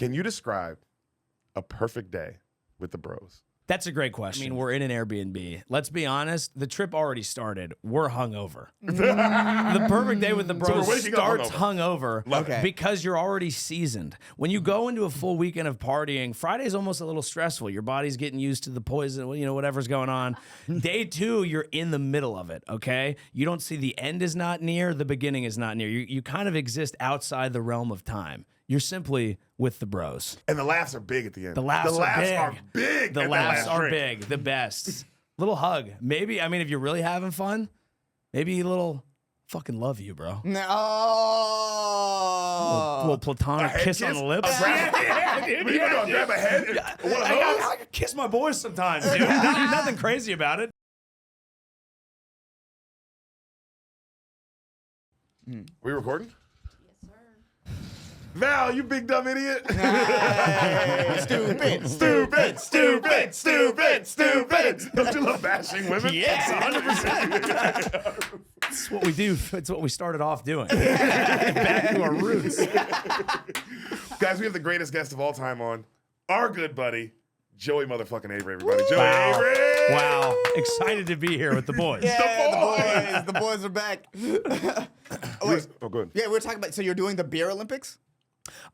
Can you describe a perfect day with the bros? That's a great question. I mean, we're in an Airbnb. Let's be honest. The trip already started. We're hungover. The perfect day with the bros starts hungover because you're already seasoned. When you go into a full weekend of partying, Friday's almost a little stressful. Your body's getting used to the poison, whatever's going on. Day 2, you're in the middle of it, okay? You don't see the end is not near, the beginning is not near. You kind of exist outside the realm of time. You're simply with the bros. And the laughs are big at the end. The laughs are big. The laughs are big. The best. Little hug. Maybe, I mean, if you're really having fun, maybe a little fucking love you, bro. No. A little platonic kiss on the lips. Yeah, dude. Grab a head. One of those? I kiss my boys sometimes, dude. Nothing crazy about it. We recording? Val, you big dumb idiot. Stupid. Don't you love bashing women? Yes, 100%. It's what we do. It's what we started off doing. Back to our roots. Guys, we have the greatest guest of all time on. Our good buddy, Joey motherfucking Avery, everybody. Joey Avery! Wow. Excited to be here with the boys. Yeah, the boys are back. Oh, good. Yeah, we're talking about, so you're doing the beer Olympics?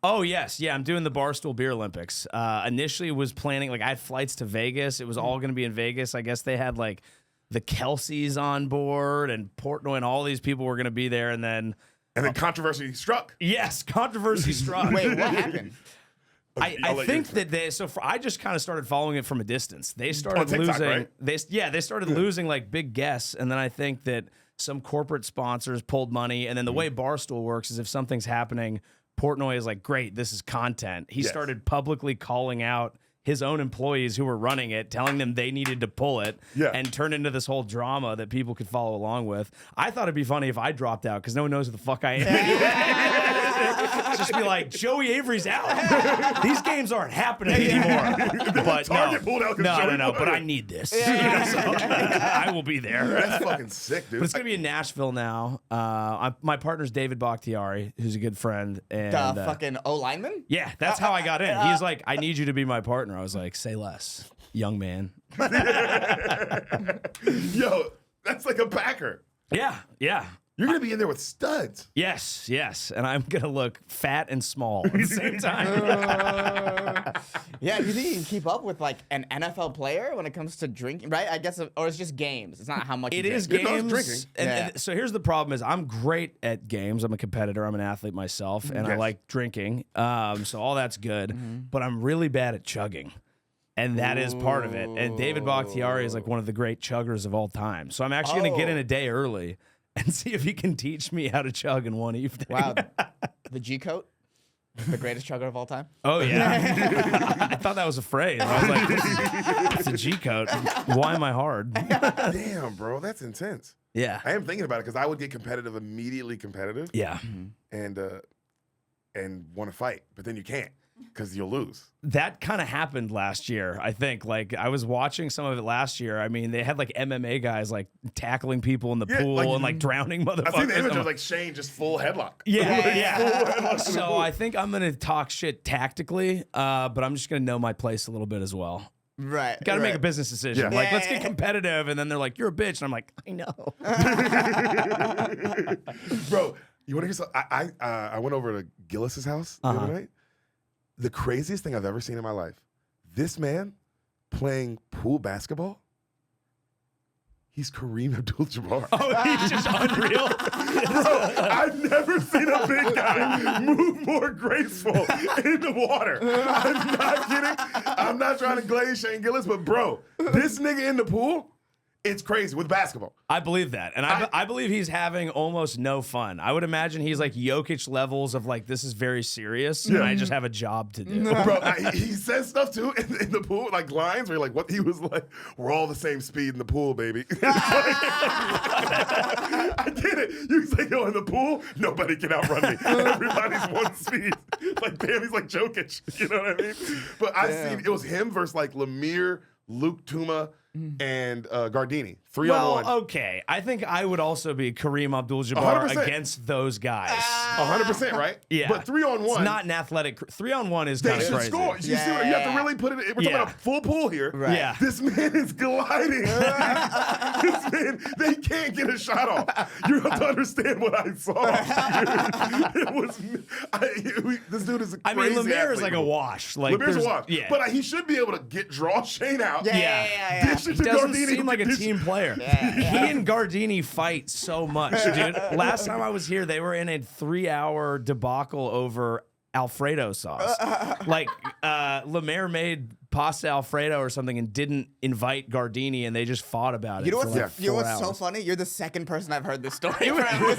Oh, yes. Yeah, I'm doing the Barstool Beer Olympics. Initially was planning, I had flights to Vegas. It was all going to be in Vegas. I guess they had, the Kelseys on board and Portnoy and all these people were going to be there. And then controversy struck. Yes, controversy struck. Wait, what happened? I think that I just kind of started following it from a distance. They started TikTok, losing. right? They started losing big guests, and then I think that some corporate sponsors pulled money. And then the way Barstool works is if something's happening, Portnoy is like, great, this is content. He started publicly calling out his own employees who were running it, telling them they needed to pull it, and turn into this whole drama that people could follow along with. I thought it'd be funny if I dropped out because no one knows who the fuck I am. Just be like, Joey Avery's out. These games aren't happening anymore. But no. But I need this. So I will be there. That's fucking sick, dude. But it's gonna be in Nashville now. My partner's David Bakhtiari, who's a good friend. And, the fucking O-lineman? Yeah, that's how I got in. He's like, I need you to be my partner. I was like, say less, young man. Yo, that's like a Packer. Yeah. You're going to be in there with studs. Yes. And I'm going to look fat and small at the same time. Yeah, do you think you can keep up with an NFL player when it comes to drinking, right? I guess, or it's just games. It's not how much it you is drink. games. Drinking. And so here's the problem is I'm great at games. I'm a competitor. I'm an athlete myself, and I like drinking. So all that's good. But I'm really bad at chugging. And that is part of it. And David Bakhtiari is one of the great chuggers of all time. So I'm actually going to get in a day early and see if he can teach me how to chug in one evening. Wow. The G-coat? The greatest chugger of all time? Oh, yeah. I thought that was a phrase. I was like, it's a G-coat. Why am I hard? Damn, bro. That's intense. Yeah. I am thinking about it because I would get immediately competitive. Yeah. And want to fight. But then you can't because you'll lose. That kind of happened last year, I think. I was watching some of it last year. I mean, they had MMA guys tackling people in the pool and drowning motherfuckers. I see the image of Shane just full headlock. Yeah. So I think I'm going to talk shit tactically, but I'm just going to know my place a little bit as well. Right. Got to make a business decision. Yeah. Let's get competitive. And then they're like, you're a bitch. And I'm like, I know. Bro, you want to hear something? I went over to Gillis's house the other night. The craziest thing I've ever seen in my life. This man playing pool basketball. He's Kareem Abdul-Jabbar. Oh, he's just unreal. Bro, I've never seen a big guy move more graceful in the water. I'm not kidding. I'm not trying to glaze Shane Gillis, but bro, this nigga in the pool, it's crazy with basketball. I believe that. And I believe he's having almost no fun. I would imagine he's Jokic levels of this is very serious and I just have a job to do. Bro, he says stuff too in the pool, lines where what he was like, we're all the same speed in the pool, baby. I get it. He's yo, in the pool, nobody can outrun me. Everybody's one speed. Damn, he's like Jokic. You know what I mean? But I seen it was him versus Lemire, Luke Tuma, and Gardini. 3-on-1. Okay. I think I would also be Kareem Abdul-Jabbar 100%. against those guys. 100%, right? Yeah. But 3-on-1. It's not an athletic. 3-on-1 is They kind of should crazy. score. You see what, you have to really put it. We're talking about a full pool here. Right. Yeah. This man is gliding. This man, they can't get a shot off. You have to understand what I saw. It was. This dude is a crazy I mean, Lemaire is athlete. like a wash. Like Lemaire's a there's- wash. Yeah. But he should be able to draw Shane out. Yeah. Dish it He to doesn't Gardini. seem like a Dish- team player. He and Gardini fight so much, dude. Last time I was here, they were in a 3-hour debacle over Alfredo sauce. Like, Lemaire made pasta Alfredo or something and didn't invite Gardini, and they just fought about it. You know for what's, like you know 4 what's so hours. funny? You're the second person I've heard this story It was- from.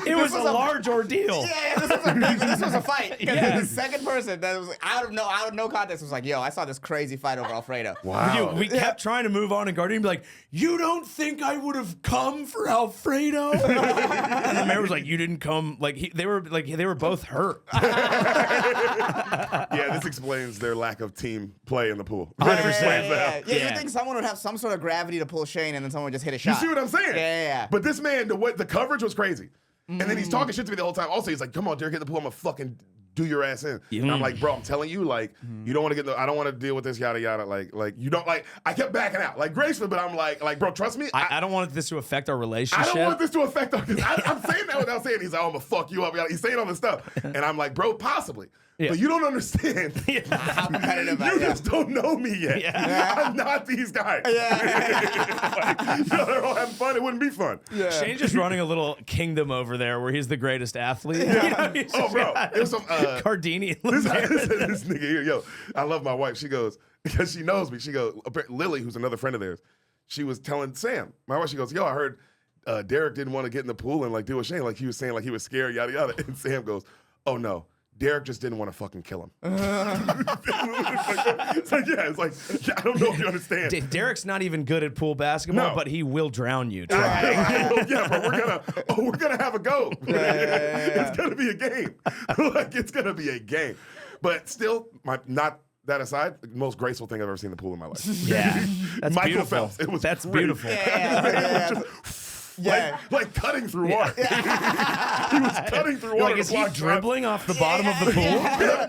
It was a large ordeal. Yeah, this was a fight. Yeah. The second person that was out of no context was like, "Yo, I saw this crazy fight over Alfredo." Wow. We kept trying to move on, and Gardini be like, "You don't think I would have come for Alfredo?" And the mayor was like, "You didn't come." They were both hurt. Yeah, this explains their lack of team play in the pool. 100%. Yeah, Yeah. you think someone would have some sort of gravity to pull Shane, and then someone would just hit a You shot. see what I'm saying? Yeah. But this man, the coverage was crazy. And then he's talking shit to me the whole time. Also, he's like, come on, Deric, get in the pool. I'm going to fucking do your ass in. And I'm like, bro, I'm telling you, like, you don't want to get I don't want to deal with this, yada, yada. Like, you don't, like, I kept backing out. Like, gracefully, but I'm like, bro, trust me. I don't want this to affect our relationship. I don't want this to affect us. I'm saying that without saying it. He's like, oh, I'm going to fuck you up. He's saying all this stuff. And I'm like, bro, possibly. Yeah. But you don't understand. How competitive I You am. just don't know me yet. Yeah. I'm not these guys. Like, they're all having fun. It wouldn't be fun. Shane's just running a little kingdom over there where he's the greatest athlete. You know, he's Oh, just bro. got It was some. Gardini. and This, Lemaire. this nigga here, yo, I love my wife. She goes, because she knows me. She goes, Lily, who's another friend of theirs, she was telling Sam, my wife, she goes, yo, I heard Deric didn't want to get in the pool and like do a Shane. Like he was saying like he was scared, yada, yada. And Sam goes, oh, no. Deric just didn't want to fucking kill him. It's like, yeah, I don't know if you understand. Deric's not even good at pool basketball, No. but he will drown you. Yeah, but we're gonna have a go. It's gonna be a game. Like it's gonna be a game. But still, not that aside, the most graceful thing I've ever seen in the pool in my life. Yeah, that's Michael beautiful. Phelps. It was That's great. beautiful. Like cutting through water. He was cutting through water. Like, to is he block shots. dribbling off the bottom of the pool?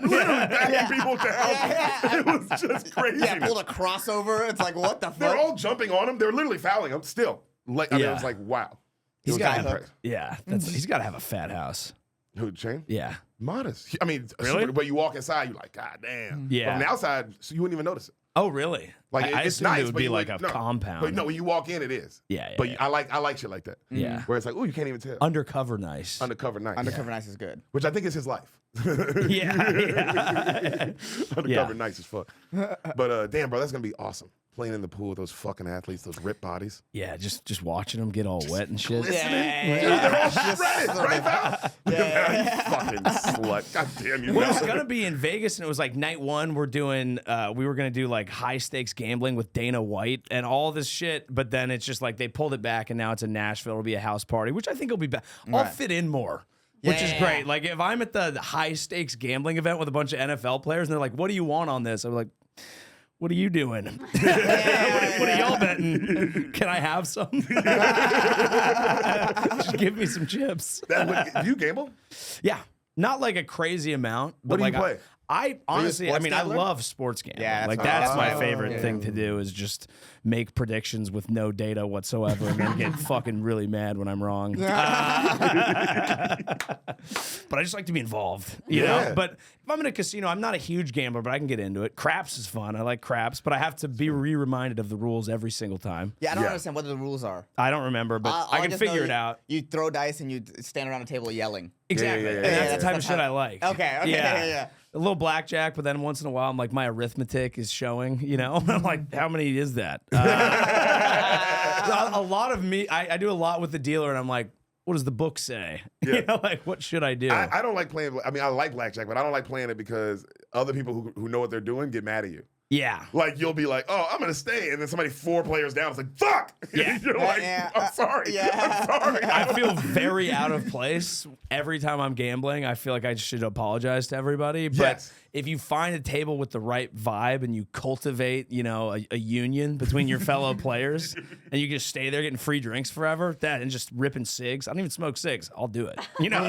Literally backing people down. It was just crazy. Yeah, pulled a crossover. It's like, what the fuck? They're all jumping on him. They're literally fouling him still. Like, I mean, Yeah. it was like, wow. He's It was got impressive. Yeah, he's got to have a fat house. Who, Shane? Yeah. Modest. I mean, Really? but you walk inside, you're like, God damn. Yeah. But on the outside, so you wouldn't even notice it. Oh, really? Like I it's assumed nice, it would but be you like would- a no. compound. But no, when you walk in, it is. Yeah, yeah, But yeah. I like shit like that. Yeah. Where it's like, oh, you can't even tell. Undercover nice. Undercover nice. Undercover Nice is good. Which I think is his life. yeah. Undercover Yeah. nice as fuck. But damn, bro, that's gonna be awesome. Playing in the pool with those fucking athletes, those ripped bodies. Yeah, just watching them get all wet and shit. Dude, they're all shredded, right, Val? You fucking slut. God damn you. Well, it was Val. gonna be in Vegas, and it was like night one. We were gonna do like high stakes gambling with Dana White and all this shit. But then it's just like they pulled it back, and now it's in Nashville. It'll be a house party, which I think will be better. I'll Right. fit in more, which is Yeah. great. Like if I'm at the high stakes gambling event with a bunch of NFL players, and they're like, "What do you want on this?" I'm like, what are you doing? What are y'all betting? Can I have some? Just give me some chips. Do you gamble? Yeah, not like a crazy amount. But What do you like play? I honestly, I sports mean, gambler? I love sports gambling. Yeah, that's like what that's I my love. favorite thing to do is just make predictions with no data whatsoever, and then get fucking really mad when I'm wrong. But I just like to be involved, you Yeah. know. But if I'm in a casino, I'm not a huge gambler, but I can get into it. Craps is fun. I like craps, but I have to be reminded of the rules every single time. Yeah, I don't Yeah. understand what the rules are. I don't remember, but All I can just know figure it out. You throw dice and you stand around a table yelling. Exactly. yeah, And yeah, that's yeah. the type of That's shit how- I like. Okay, yeah. A little blackjack, but then once in a while, I'm like, my arithmetic is showing, you know? I'm like, how many is that? A lot of me, I do a lot with the dealer, and I'm like, what does the book say? Yeah. You know, like, what should I do? I don't like playing. I mean, I like blackjack, but I don't like playing it because other people who know what they're doing get mad at you. yeah. Like you'll be like, "Oh, I'm gonna stay," and then somebody 4 players down is like, "Fuck!" Yeah. You're like, Yeah. "I'm sorry. Yeah. I'm sorry." I feel very out of place every time I'm gambling. I feel like I should apologize to everybody. But Yes. if you find a table with the right vibe and you cultivate, you know, a union between your fellow players, and you just stay there getting free drinks forever, and just ripping cigs. I don't even smoke cigs. I'll do it. You know,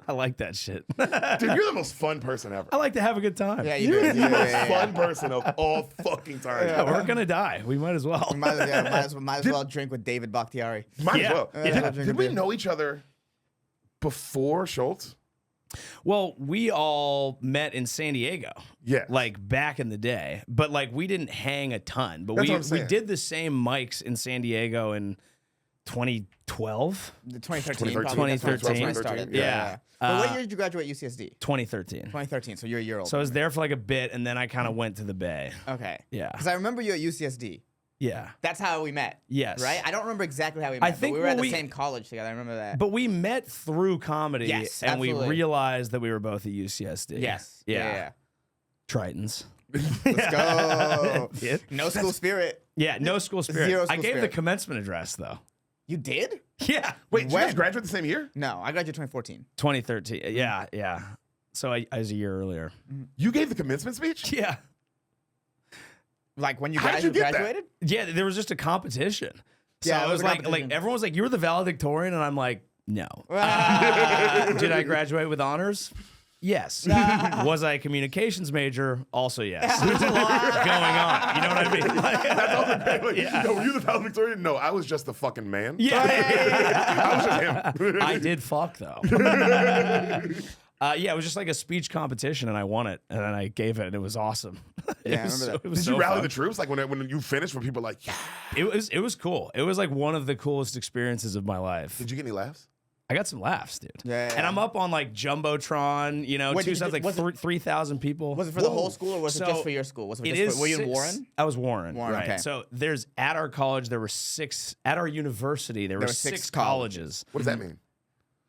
I like that shit. Dude, you're the most fun person ever. I like to have a good time. Yeah, you You're do. the most fun person of all fucking time. Yeah, we're gonna die. We might as well. Might as well drink with David Bakhtiari. Might Yeah. as well. Yeah. Did we know each other before Schultz? Well, we all met in San Diego. Yeah. Like back in the day. But like we didn't hang a ton. But That's what I'm we saying. did the same mics in San Diego in 2012. 2013. 2013. When I started. Yeah. But what year did you graduate UCSD? 2013. 2013. So you're a year old. So I was there for like a bit and then I kind of went to the Bay. Okay. Yeah. Because I remember you at UCSD. Yeah. That's how we met. Yes. Right? I don't remember exactly how we met. think but we were at the we- same college together. I remember that. But we met through comedy Yes, and we absolutely. realized that we were both at UCSD. yes. Yeah. Tritons. Let's go. Yeah. No school spirit. Yeah, no school spirit. Zero I school gave the spirit. commencement address though. You did? Yeah. Wait, did you guys When? graduate the same year? No, I graduated 2014. 2013. Yeah, yeah. So I was a year earlier. You gave the commencement speech? Yeah. Like when you How did you get that? graduated? Yeah, there was just a competition. So Yeah, it it was was a like competition. everyone was like, "You were the valedictorian," and I'm like, "No." Did I graduate with honors? Yes. Was I a communications major? Also yes. There's a lot going on. You know what I mean? Like, That's all the like, Yeah. Yo, were you the valedictorian? No, I was just the fucking man. yeah. I was just him. I did fuck though. Yeah, it was just like a speech competition, and I won it, and then I gave it, and it was awesome. Yeah, I remember that. It was Did so you rally fun. the troops? Like when you finished, where people were like, yeah. It was cool. It was like one of the coolest experiences of my life. Did you get any laughs? I got some laughs, dude. Yeah. And I'm up on like Jumbotron, you know, Wait, two did you sides, do- like was it- 3,000 people. Was it for the Whoa. whole school or was it So, just for your school? Was it It just is. for, were you in six- Warren? I was Warren. Warren, right. okay. So there's at our college there were six. At our university there were were six six colleges. What does that mean?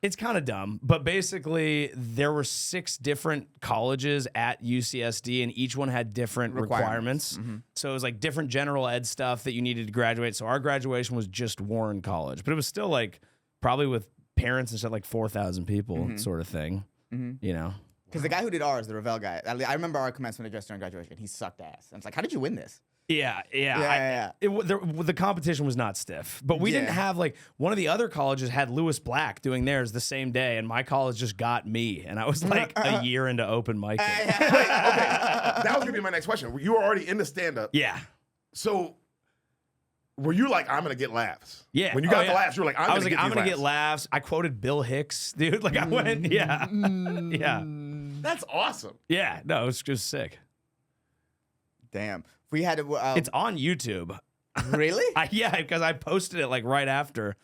It's kind of dumb, but basically there were 6 different colleges at UCSD, and each one had different requirements. So it was like different general ed stuff that you needed to graduate. So our graduation was just Warren College, but it was still like probably with parents and stuff like 4,000 people sort of thing. You know. Because the guy who did ours, the Ravel guy, I remember our commencement address during graduation. He sucked ass. And it's like, how did you win this? Yeah. Yeah. The competition was not stiff, but we didn't Yeah. have like one of the other colleges had Lewis Black doing theirs the same day, and my college just got me, and I was like a year into open mic. Okay, that was gonna be my next question. You were already into stand-up. Yeah. So were you like, I'm gonna get laughs? Yeah. When you got Oh, the yeah. laughs, you were like, I'm I'm gonna gonna get get laughs. I quoted Bill Hicks, dude. Like I went, yeah, yeah, That's awesome. yeah. No, it was just sick. Damn. We had It's on YouTube. really? Yeah, because I posted it like right after.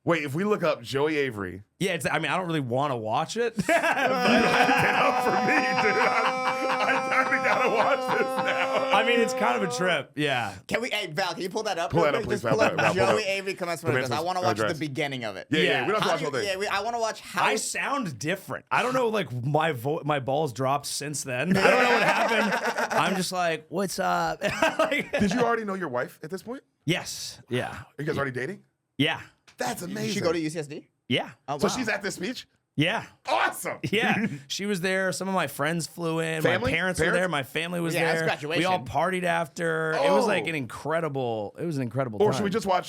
Wait, if we look up Joey Avery, Yeah, I mean, I don't really want to watch it. get up for me, dude. I kind of gotta watch this now. I mean, it's kind of a trip. Yeah. Can we, hey, Val, can you pull that up? Pull real that up, quick? please, Just pull Val. up Val, pull it Joey up. Avery commencement address. I want to watch the beginning of it. Yeah, we don't have to How watch do the whole you- thing. I want to watch how. I sound different. I don't know, like my balls dropped since then. I don't know what happened. I'm just like, what's up? Like, Did you already know your wife at this point? yes. Yeah. Are you guys already dating? Yeah. That's amazing. Did she go to UCSD? Yeah. Oh, So wow. she's at this speech? Yeah. Awesome. Yeah. She was there. Some of my friends flew in. Family? My parents were Parents? there. My family was Yeah, it's there. graduation. We all partied after. It was like Oh. an incredible time. Or should we just watch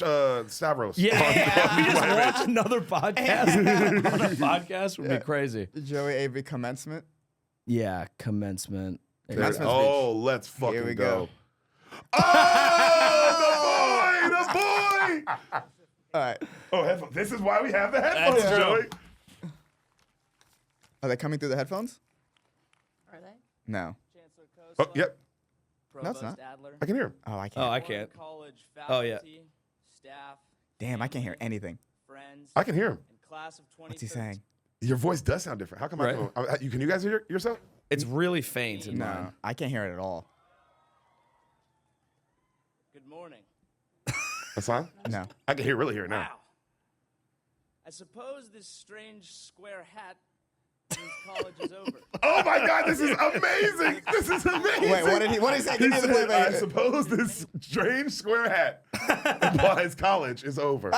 Stavros? Yeah. on- We just on- watch another podcast on a podcast would be crazy. Joey Avery commencement. Yeah. Commencement. There- Commencement oh, let's fucking Here we go. go. Oh, the boy! All right. Oh, headphones. This is why we have the headphones, That's Joey. true. Are they coming through the headphones? Are they? No. Chancellor Oh, yep. No, it's not. Adler. I can hear him. Oh, I can't. Oh, I can't. College Oh, yeah. faculty, staff, Damn, I can't hear anything. friends, I can hear him. and class of 20. What's he saying? Your voice does sound different. How come Right. can you guys hear yourself? It's really faint in No, mine. I can't hear it at all. Good morning. That's fine. No. I can really hear it now. Wow. I suppose this strange square hat means college is over. Oh my God, this is amazing. This is amazing. Wait, what did he say? Give me the said, playback. I suppose this strange square hat implies college is over.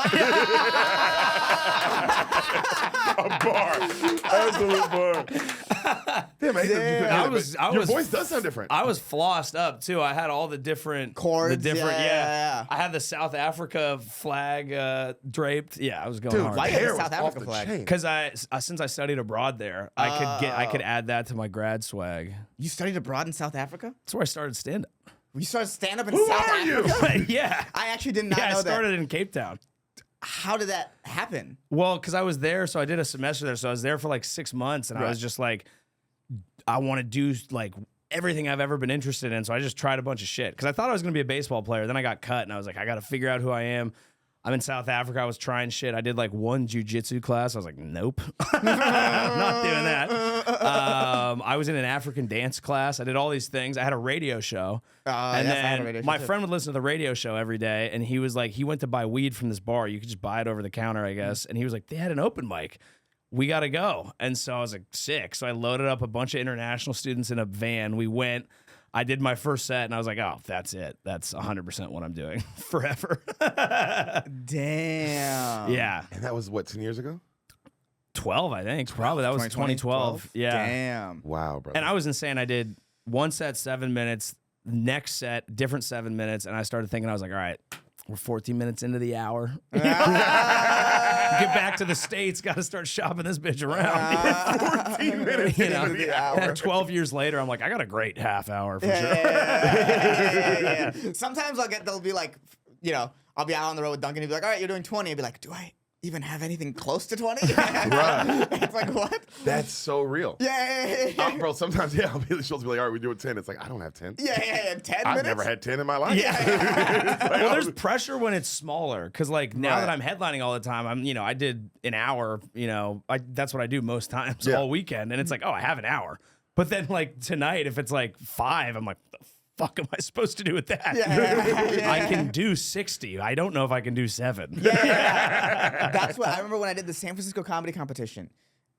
A bar. Absolute bar. Damn, your voice does sound different. I was flossed up too. I had all the different Chords, yeah. I had the South Africa flag draped. Yeah, I was going Dude, hard. Why you hair have the South was off Africa the flag? chain. Because since I studied abroad there, I could add that to my grad swag. You studied abroad in South Africa? That's where I started stand up. You started stand up in Who South are you? Africa? Yeah. I actually did not Yeah, I know that. started in Cape Town. How did that happen? Well, because I was there, so I did a semester there. So I was there for like 6 months, and I was just like, I want to do like everything I've ever been interested in. So I just tried a bunch of shit because I thought I was going to be a baseball player. Then I got cut, and I was like, I got to figure out who I am. I'm in South Africa. I was trying shit. I did like one jiu-jitsu class. I was like, nope, I'm not doing that. I was in an African dance class. I did all these things. I had a radio show. And yes, I had a radio then show my too. friend would listen to the radio show every day. And he was like, he went to buy weed from this bar. You could just buy it over the counter, I guess. And he was like, they had an open mic. We got to go. And so I was like, sick. So I loaded up a bunch of international students in a van. We went. I did my first set, and I was like, oh, that's it. That's 100% what I'm doing forever. Damn. Yeah. And that was, what, 10 years ago? 12, I think. Probably. That was 2012. Yeah. Damn. Wow, brother. And I was insane. I did one set, 7 minutes, next set, different 7 minutes. And I started thinking, I was like, all right, we're 14 minutes into the hour. Get back to the States. Got to start shopping this bitch around. 14 minutes into the hour. 12 years later, I'm like, I got a great half hour for sure. Yeah. Sometimes they'll be like, I'll be out on the road with Duncan. He'll be like, all right, you're doing 20. I'll be like, do I even have anything close to 20? Bruh. It's like, what? That's so real. Yeah. Bro, sometimes, I'll be like, all right, we're doing 10. It's like, I don't have 10. Yeah. 10 I've minutes? never had 10 in my life. Yeah. Well, there's pressure when it's smaller because, like, now that I'm headlining all the time, I did an hour. That's what I do most times all weekend, and it's like, oh, I have an hour. But then, like tonight, if it's like 5, I'm like, what the fuck am I supposed to do with that? Yeah. I can do 60. I don't know if I can do 7. Yeah. That's what I remember when I did the San Francisco comedy competition,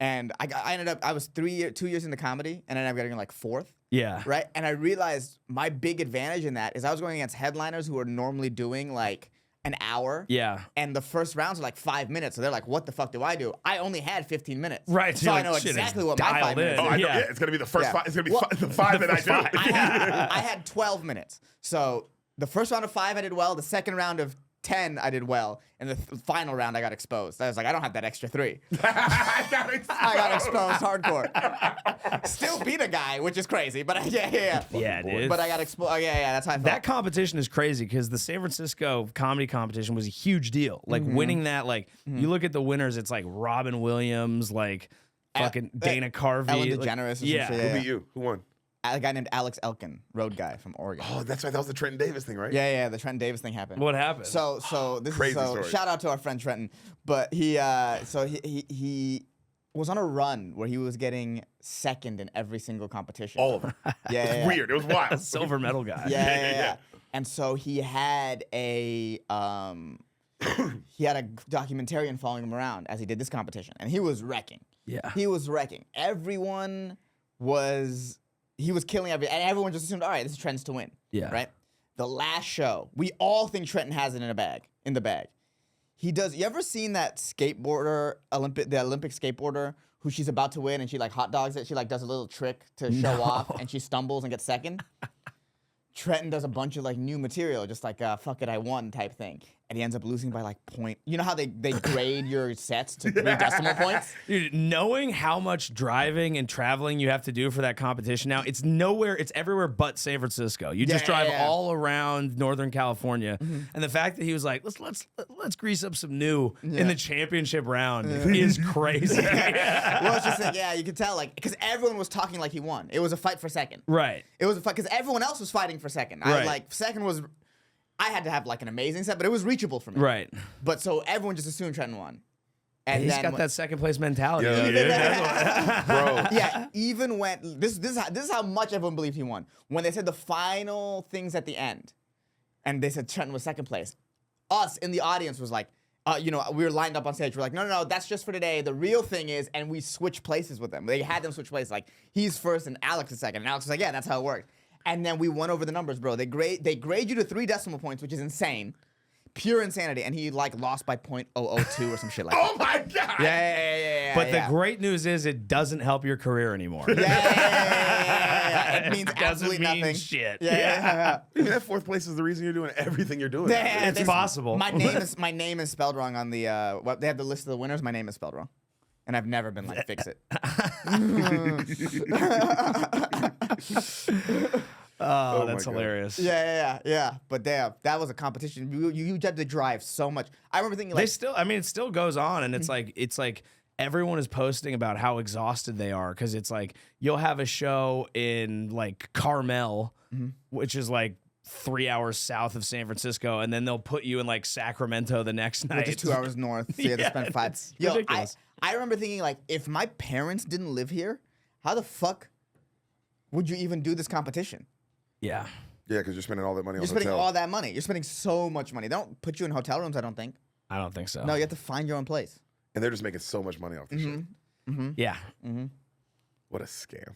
and I ended up, I was 2 years into comedy, and I ended up getting like 4th. Yeah. Right. And I realized my big advantage in that is I was going against headliners who are normally doing like an hour. Yeah. And the first rounds are like 5 minutes. So they're like, what the fuck do I do? I only had 15 minutes. Right. So I like, know shit, exactly it's what my 5 dialed minutes in. Oh, I know. Yeah. Yeah, it's going to be the first Yeah. 5. It's going to be the 5 that I do. I had 12 minutes. So the first round of 5, I did well. The second round of 10, I did well. And the final round, I got exposed. I was like, I don't have that extra 3. I got it. I got exposed hardcore. Still beat a guy, which is crazy. But yeah. Yeah, dude. But I got exposed. Oh, yeah, that's how I felt. That competition is crazy because the San Francisco comedy competition was a huge deal. Like winning that, like you look at the winners, it's like Robin Williams, like fucking Dana Carvey, Ellen like, DeGeneres or some yeah. shit. Who beat you? Who won? A guy named Alex Elkin, road guy from Oregon. Oh, that's right. That was the Trenton Davis thing, right? Yeah, the Trenton Davis thing happened. What happened? So this Crazy is story. shout out to our friend Trenton, but he was on a run where he was getting second in every single competition. All of them. Yeah, It's yeah. weird. It was wild. Silver medal guy. Yeah. And so he had a documentarian following him around as he did this competition, and he was wrecking. Yeah. He was wrecking. He was killing and everyone just assumed, all right, this is Trenton's to win. Yeah. Right? The last show, we all think Trenton has it in the bag. He does. You ever seen that skateboarder, the Olympic skateboarder, who she's about to win and she like hot dogs it? She like does a little trick to show off and she stumbles and gets second. Trenton does a bunch of like new material, just like fuck it, I won type thing. And he ends up losing by like point. You know how they grade your sets to 3 decimal points? Dude, knowing how much driving and traveling you have to do for that competition now, it's everywhere but San Francisco. You just drive all around Northern California. And the fact that he was like, let's grease up some new in the championship round is crazy. Well, it's just like, you could tell, like, because everyone was talking like he won. It was a fight for second. Right. It was a fight because everyone else was fighting for second. Right. Second was, I had to have like an amazing set, but it was reachable for me. Right. But so everyone just assumed Trenton won. And He's then got that second place mentality. Yeah. though, dude. That's what- Bro. even when this is how much everyone believed he won. When they said the final things at the end, and they said Trenton was second place, us in the audience was like, we were lined up on stage. We're like, no, that's just for today. The real thing is, and we switched places with them. They had them switch places. Like he's first and Alex is second. And Alex was like, yeah, that's how it worked. And then we went over the numbers, bro. They grade you to 3 decimal points, which is insane. pure insanity, and he like lost by .002 or some shit like that. Oh my god! Yeah. But the great news is it doesn't help your career anymore. Yeah. It means Doesn't absolutely mean nothing. shit. Yeah. I mean, that fourth place is the reason you're doing everything you're doing. Yeah, It's possible. My name is spelled wrong on the they have the list of the winners. My name is spelled wrong, and I've never been like fix it. Oh, my that's God. hilarious. Yeah. But damn, that was a competition. You had to drive so much. I remember thinking like, It still goes on, and it's like everyone is posting about how exhausted they are because it's like you'll have a show in like Carmel, which is like 3 hours south of San Francisco, and then they'll put you in like Sacramento the next night. which is 2 hours north. So you had to spend 5. it's Yo, ridiculous. I remember thinking like, if my parents didn't live here, how the fuck would you even do this competition? Yeah. Yeah, because you're spending all that money You're on spending hotel. all that money. You're spending so much money. They don't put you in hotel rooms, I don't think. I don't think so. No, you have to find your own place. And they're just making so much money off this shit. Yeah. What a scam.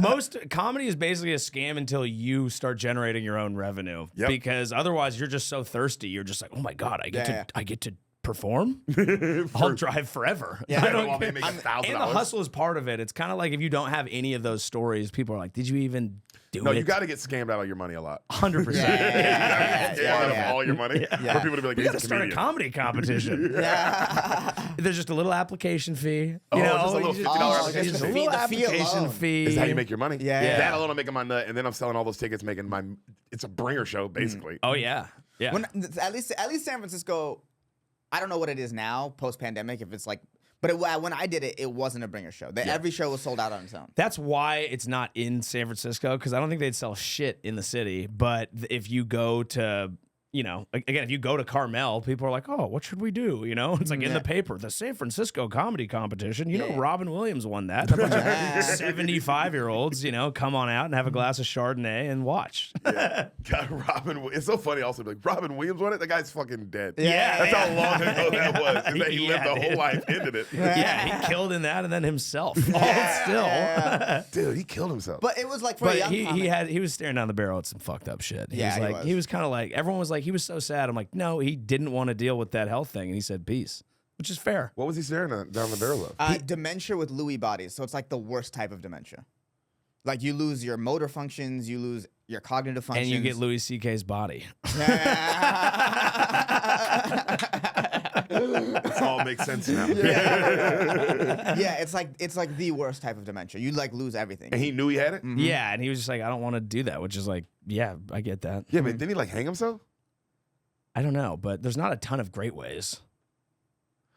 Most comedy is basically a scam until you start generating your own revenue. Yep. Because otherwise you're just so thirsty. You're just like, oh my God, I get to perform? I'll drive forever. Yeah. I don't Well, they care. make $1,000. And the hustle is part of it. It's kind of like if you don't have any of those stories, people are like, did you even do No, it? you got to get scammed out of your money a lot. 100%. You gotta get scammed out of all your money for people to be like, We he's got to start a comedian. comedy competition. There's just a little application fee. Oh, You know, just a little you $50 application just a fee. little The fee application alone fee. Is that how you make your money? Yeah. That alone, I'm making my nut, and then I'm selling all those tickets, making my. It's a bringer show, basically. Oh yeah, yeah. When, at least San Francisco, I don't know what it is now, post-pandemic, if it's like, but when I did it, it wasn't a bringer show. Every show was sold out on its own. That's why it's not in San Francisco, because I don't think they'd sell shit in the city. But if you go to, you know, again, if you go to Carmel, people are like, oh, what should we do? You know, it's like in the paper, the San Francisco comedy competition. You know, Robin Williams won that. A bunch of 75-year-olds, you know, come on out and have a glass of Chardonnay and watch. God, Robin. It's so funny. Also, like Robin Williams won it. The guy's fucking dead. Yeah. That's how long ago that was. Is that he lived Yeah, the whole dude. life, ended it. Yeah, he killed in that and then himself. Hold still. Dude, he killed himself. But it was like for a But young comic. he was staring down the barrel at some fucked up shit. Yeah, He was kind of like, everyone was like, he was so sad. I'm like, no, he didn't want to deal with that health thing, and he said peace, which is fair. What was he staring down the barrel of? Dementia with Lewy bodies. So it's like the worst type of dementia. Like you lose your motor functions, you lose your cognitive And functions. you get Louis C.K.'s body. This all makes sense now. Yeah, it's like the worst type of dementia. You like lose everything. And he knew he had it? Yeah, and he was just like, I don't want to do that, which is like, yeah, I get that. Yeah, but didn't he like hang himself? I don't know, but there's not a ton of great ways.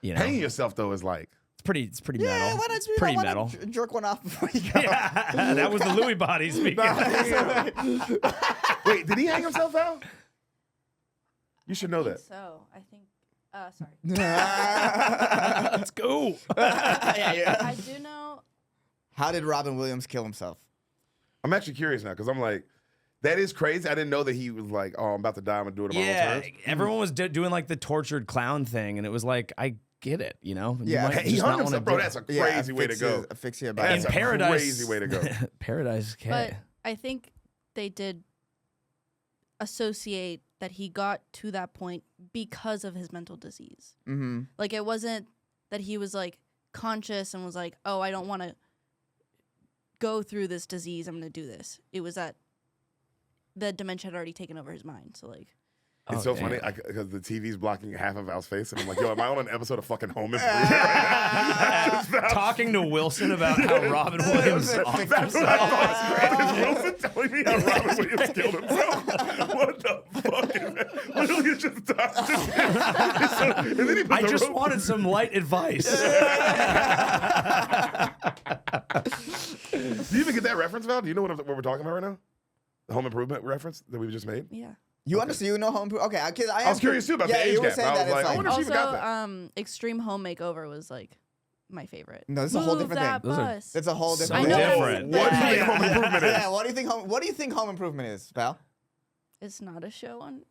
You know, Hanging yourself, though, is like. It's pretty Yeah, metal. why not, It's pretty why metal. not jerk one off before you go? Yeah, that was the Louis body speaking. Wait, did he hang himself out? You should know I think that. so. I think. Sorry. Let's go. I do know. How did Robin Williams kill himself? I'm actually curious now because I'm like, that is crazy. I didn't know that he was like, oh, I'm about to die. I'm going to do it on my own Yeah, terms. everyone was doing like the tortured clown thing, and it was like, I get it, you know? You Yeah. might Hey, he just hung not wanna himself, bro. do it. That's a crazy way to go. Asphyxia That's by In a Paradise, crazy way to go. Paradise, okay. But I think they did associate that he got to that point because of his mental disease. Mm-hmm. Like it wasn't that he was like conscious and was like, oh, I don't want to go through this disease. I'm going to do this. It was that the dementia had already taken over his mind. So like. It's Oh, so funny damn. because the TV's blocking half of Al's face, and I'm like, yo, am I on an episode of fucking Home Improvement right now? Talking to Wilson about how Robin Williams off That's what I thought. Is Wilson telling me how Robin Williams killed himself? What the fuck is that? Literally, it's just and then he put I the just rope- wanted some light advice. Do you even get that reference, Val? Do you know what we're talking about right now? The Home Improvement reference that we just made? Yeah. You understand? You know Home Improvement? Okay, because I was curious too about the age you were gap. saying I was that like, it's I like wonder if she even got that. Also, Extreme Home Makeover was like my favorite. No, this is a whole Move different that thing. Those are- bus. It's a whole So different I thing. know. different. What do you think Yeah. Home Improvement is? Yeah, what do you think Home Improvement is, pal? It's not a show on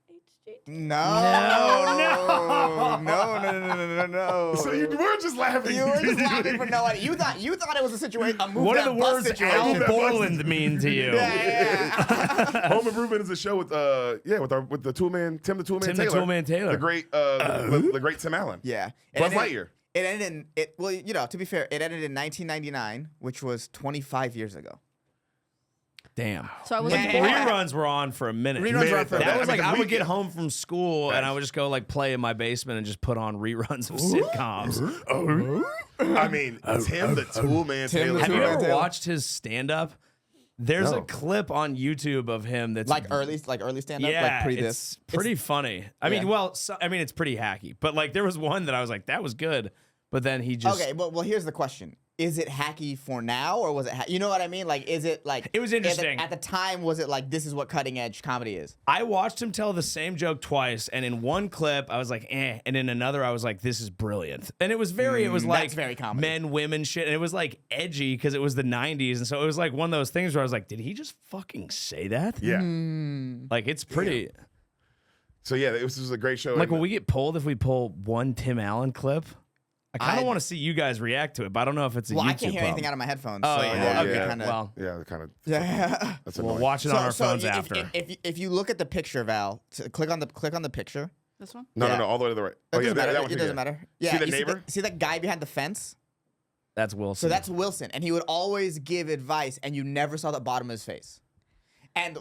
No. So you were just laughing. You were just laughing for no idea. You thought it was a situation. A move What that are the bus words situation. Al Borland mean to you? Yeah. Home Improvement is a show with with the Toolman, Tim the Toolman Tim Taylor. the Toolman Taylor. The great the great Tim Allen. Yeah. Buzz Lightyear. It ended in well, to be fair, it ended in 1999, which was 25 years ago. Damn. So I wasn't Yeah. born. Reruns were on for a minute. Reruns were on for a That minute. was like Because I would get we- home from school and I would just go like play in my basement and just put on reruns of sitcoms. I mean, Tim the Toolman Taylor. Have you Toolman ever Taylor. watched his stand up? There's a No. clip on YouTube of him that's Like early stand up, yeah, like pre it's this. pretty funny. I mean, Yeah. well, it's pretty hacky. But like there was one that I was like, that was good. But then he just Okay, well, here's the question: is it hacky for now, or was it? You know what I mean? Like, is it like? It was interesting. At the time, was it like this is what cutting edge comedy is? I watched him tell the same joke twice, and in one clip I was like, eh, and in another I was like, this is brilliant. And it was like that's very comedy. men, women shit, and it was like edgy because it was the 90s, and so it was like one of those things where I was like, did he just fucking say that? Yeah. Like it's pretty. So yeah, this was a great show. Like And- will we get pulled if we pull one Tim Allen clip? I kind of I- want to see you guys react to it, but I don't know if it's a Well, YouTube I can't hear problem. anything out of my headphones. Oh so, yeah, okay. okay. Kinda, Well, yeah, kind of. yeah. That's we'll annoying. watch it on our phones if, after. If you look at the picture, Val, click on the picture. This one? No, Yeah. no, all the way to the right. It Oh yeah, doesn't matter. that one. It too, doesn't yeah. matter. Yeah, See the you neighbor? See that guy behind the fence? That's Wilson. So that's Wilson, and he would always give advice, and you never saw the bottom of his face. And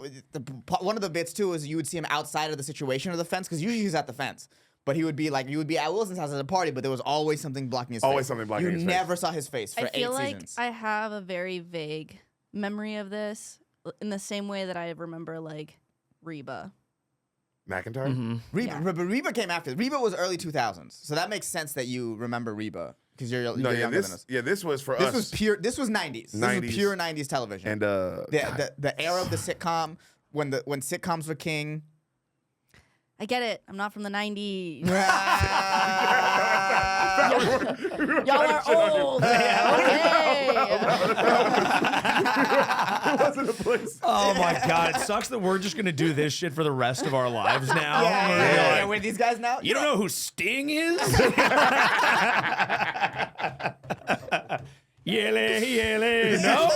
one of the bits too is you would see him outside of the situation of the fence because usually he's at the fence. But you would be at Wilson's house at a party, but there was always something blocking his face. Always something blocking his face. You never saw his face for I feel 8 like seasons. I have a very vague memory of this in the same way that I remember like Reba. McIntyre. Mm-hmm. Reba, Yeah. but Reba came after. Reba was early 2000s, so that makes sense that you remember Reba because you're No, younger yeah, than us. this was for This us. was pure. This was 90s. This 90s. was pure 90s television. And the era of the sitcom when sitcoms were king. I get it. I'm not from the 90s. we were Y'all trying to are shit on you. old. Okay. It wasn't a place. Oh my god, it sucks that we're just gonna do this shit for the rest of our lives now. Yeah, with these guys now. You don't know who Sting is? Yele. No?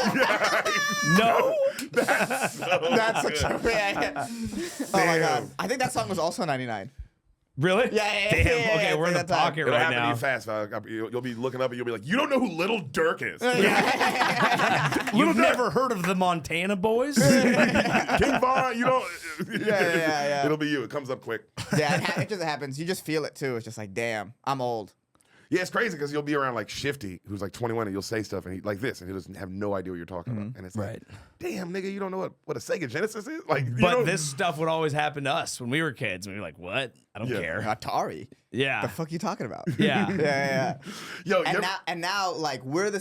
No? That's such a Oh my god. I think that song was also 99. Really? Yeah, Damn. yeah, Okay, yeah, we're in the that time. pocket It'll right happen to now. you fast. You'll be looking up and you'll be like, you don't know who Little Dirk is. You've never heard of the Montana Boys? King Von, you don't. Yeah. It'll be you. It comes up quick. Yeah, it just happens. You just feel it too. It's just like, damn, I'm old. Yeah, it's crazy because you'll be around like Shifty, who's like 21, and you'll say stuff and he like this, and he doesn't have no idea what you're talking about. And it's Right. like, damn, nigga, you don't know what a Sega Genesis is? Like, you But know, this stuff would always happen to us when we were kids. And we were like, what? I don't Yeah. care. Atari. Yeah. The fuck you talking about? Yeah. Yeah. yo, you And ever- now, like we're the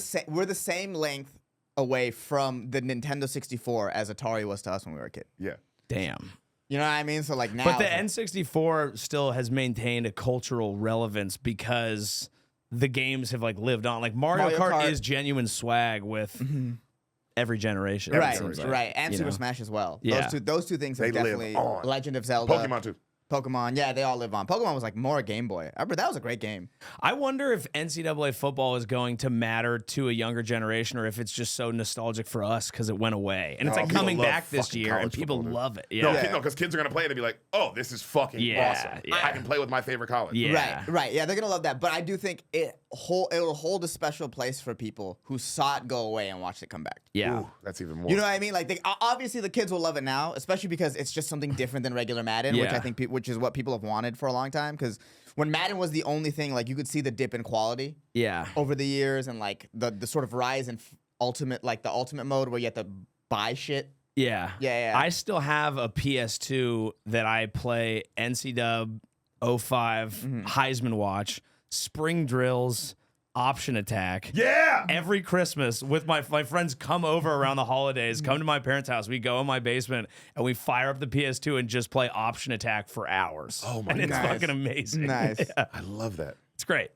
same length away from the Nintendo 64 as Atari was to us when we were a kid. yeah. Damn. You know what I mean? So like now, But the N64 still has maintained a cultural relevance because the games have like lived on. Like Mario Kart is genuine swag with every generation. it right, seems like, right, and you Super know? Smash as well. Yeah. Those two things have They live definitely. on. Legend of Zelda, Pokemon too. Pokemon, yeah, they all live on. Pokemon was like more Game Boy. I remember that was a great game. I wonder if NCAA football is going to matter to a younger generation or if it's just so nostalgic for us because it went away. And it's No, like people coming love back this fucking year and college people football, dude. love it. No, Yeah. because kids are gonna play it and be like, "Oh, this is fucking Yeah, awesome! yeah. I can play with my favorite college." Yeah. Right. Yeah, they're gonna love that. But I do think it'll hold a special place for people who saw it go away and watched it come back. Yeah. Ooh, that's even more. You know what I mean? Like, obviously the kids will love it now, especially because it's just something different than regular Madden, which Yeah. I think which is what people have wanted for a long time. Because when Madden was the only thing, like you could see the dip in quality Yeah. over the years, and like the sort of rise in ultimate mode where you have to buy shit. Yeah. Yeah. I still have a PS2 that I play NCDub 05 Heisman Watch, Spring Drills, Option Attack. Yeah. Every Christmas with my friends come over around the holidays, come to my parents' house. We go in my basement and we fire up the PS2 and just play Option Attack for hours. Oh my and it's God. fucking amazing. Nice. Yeah, I love that. it's great.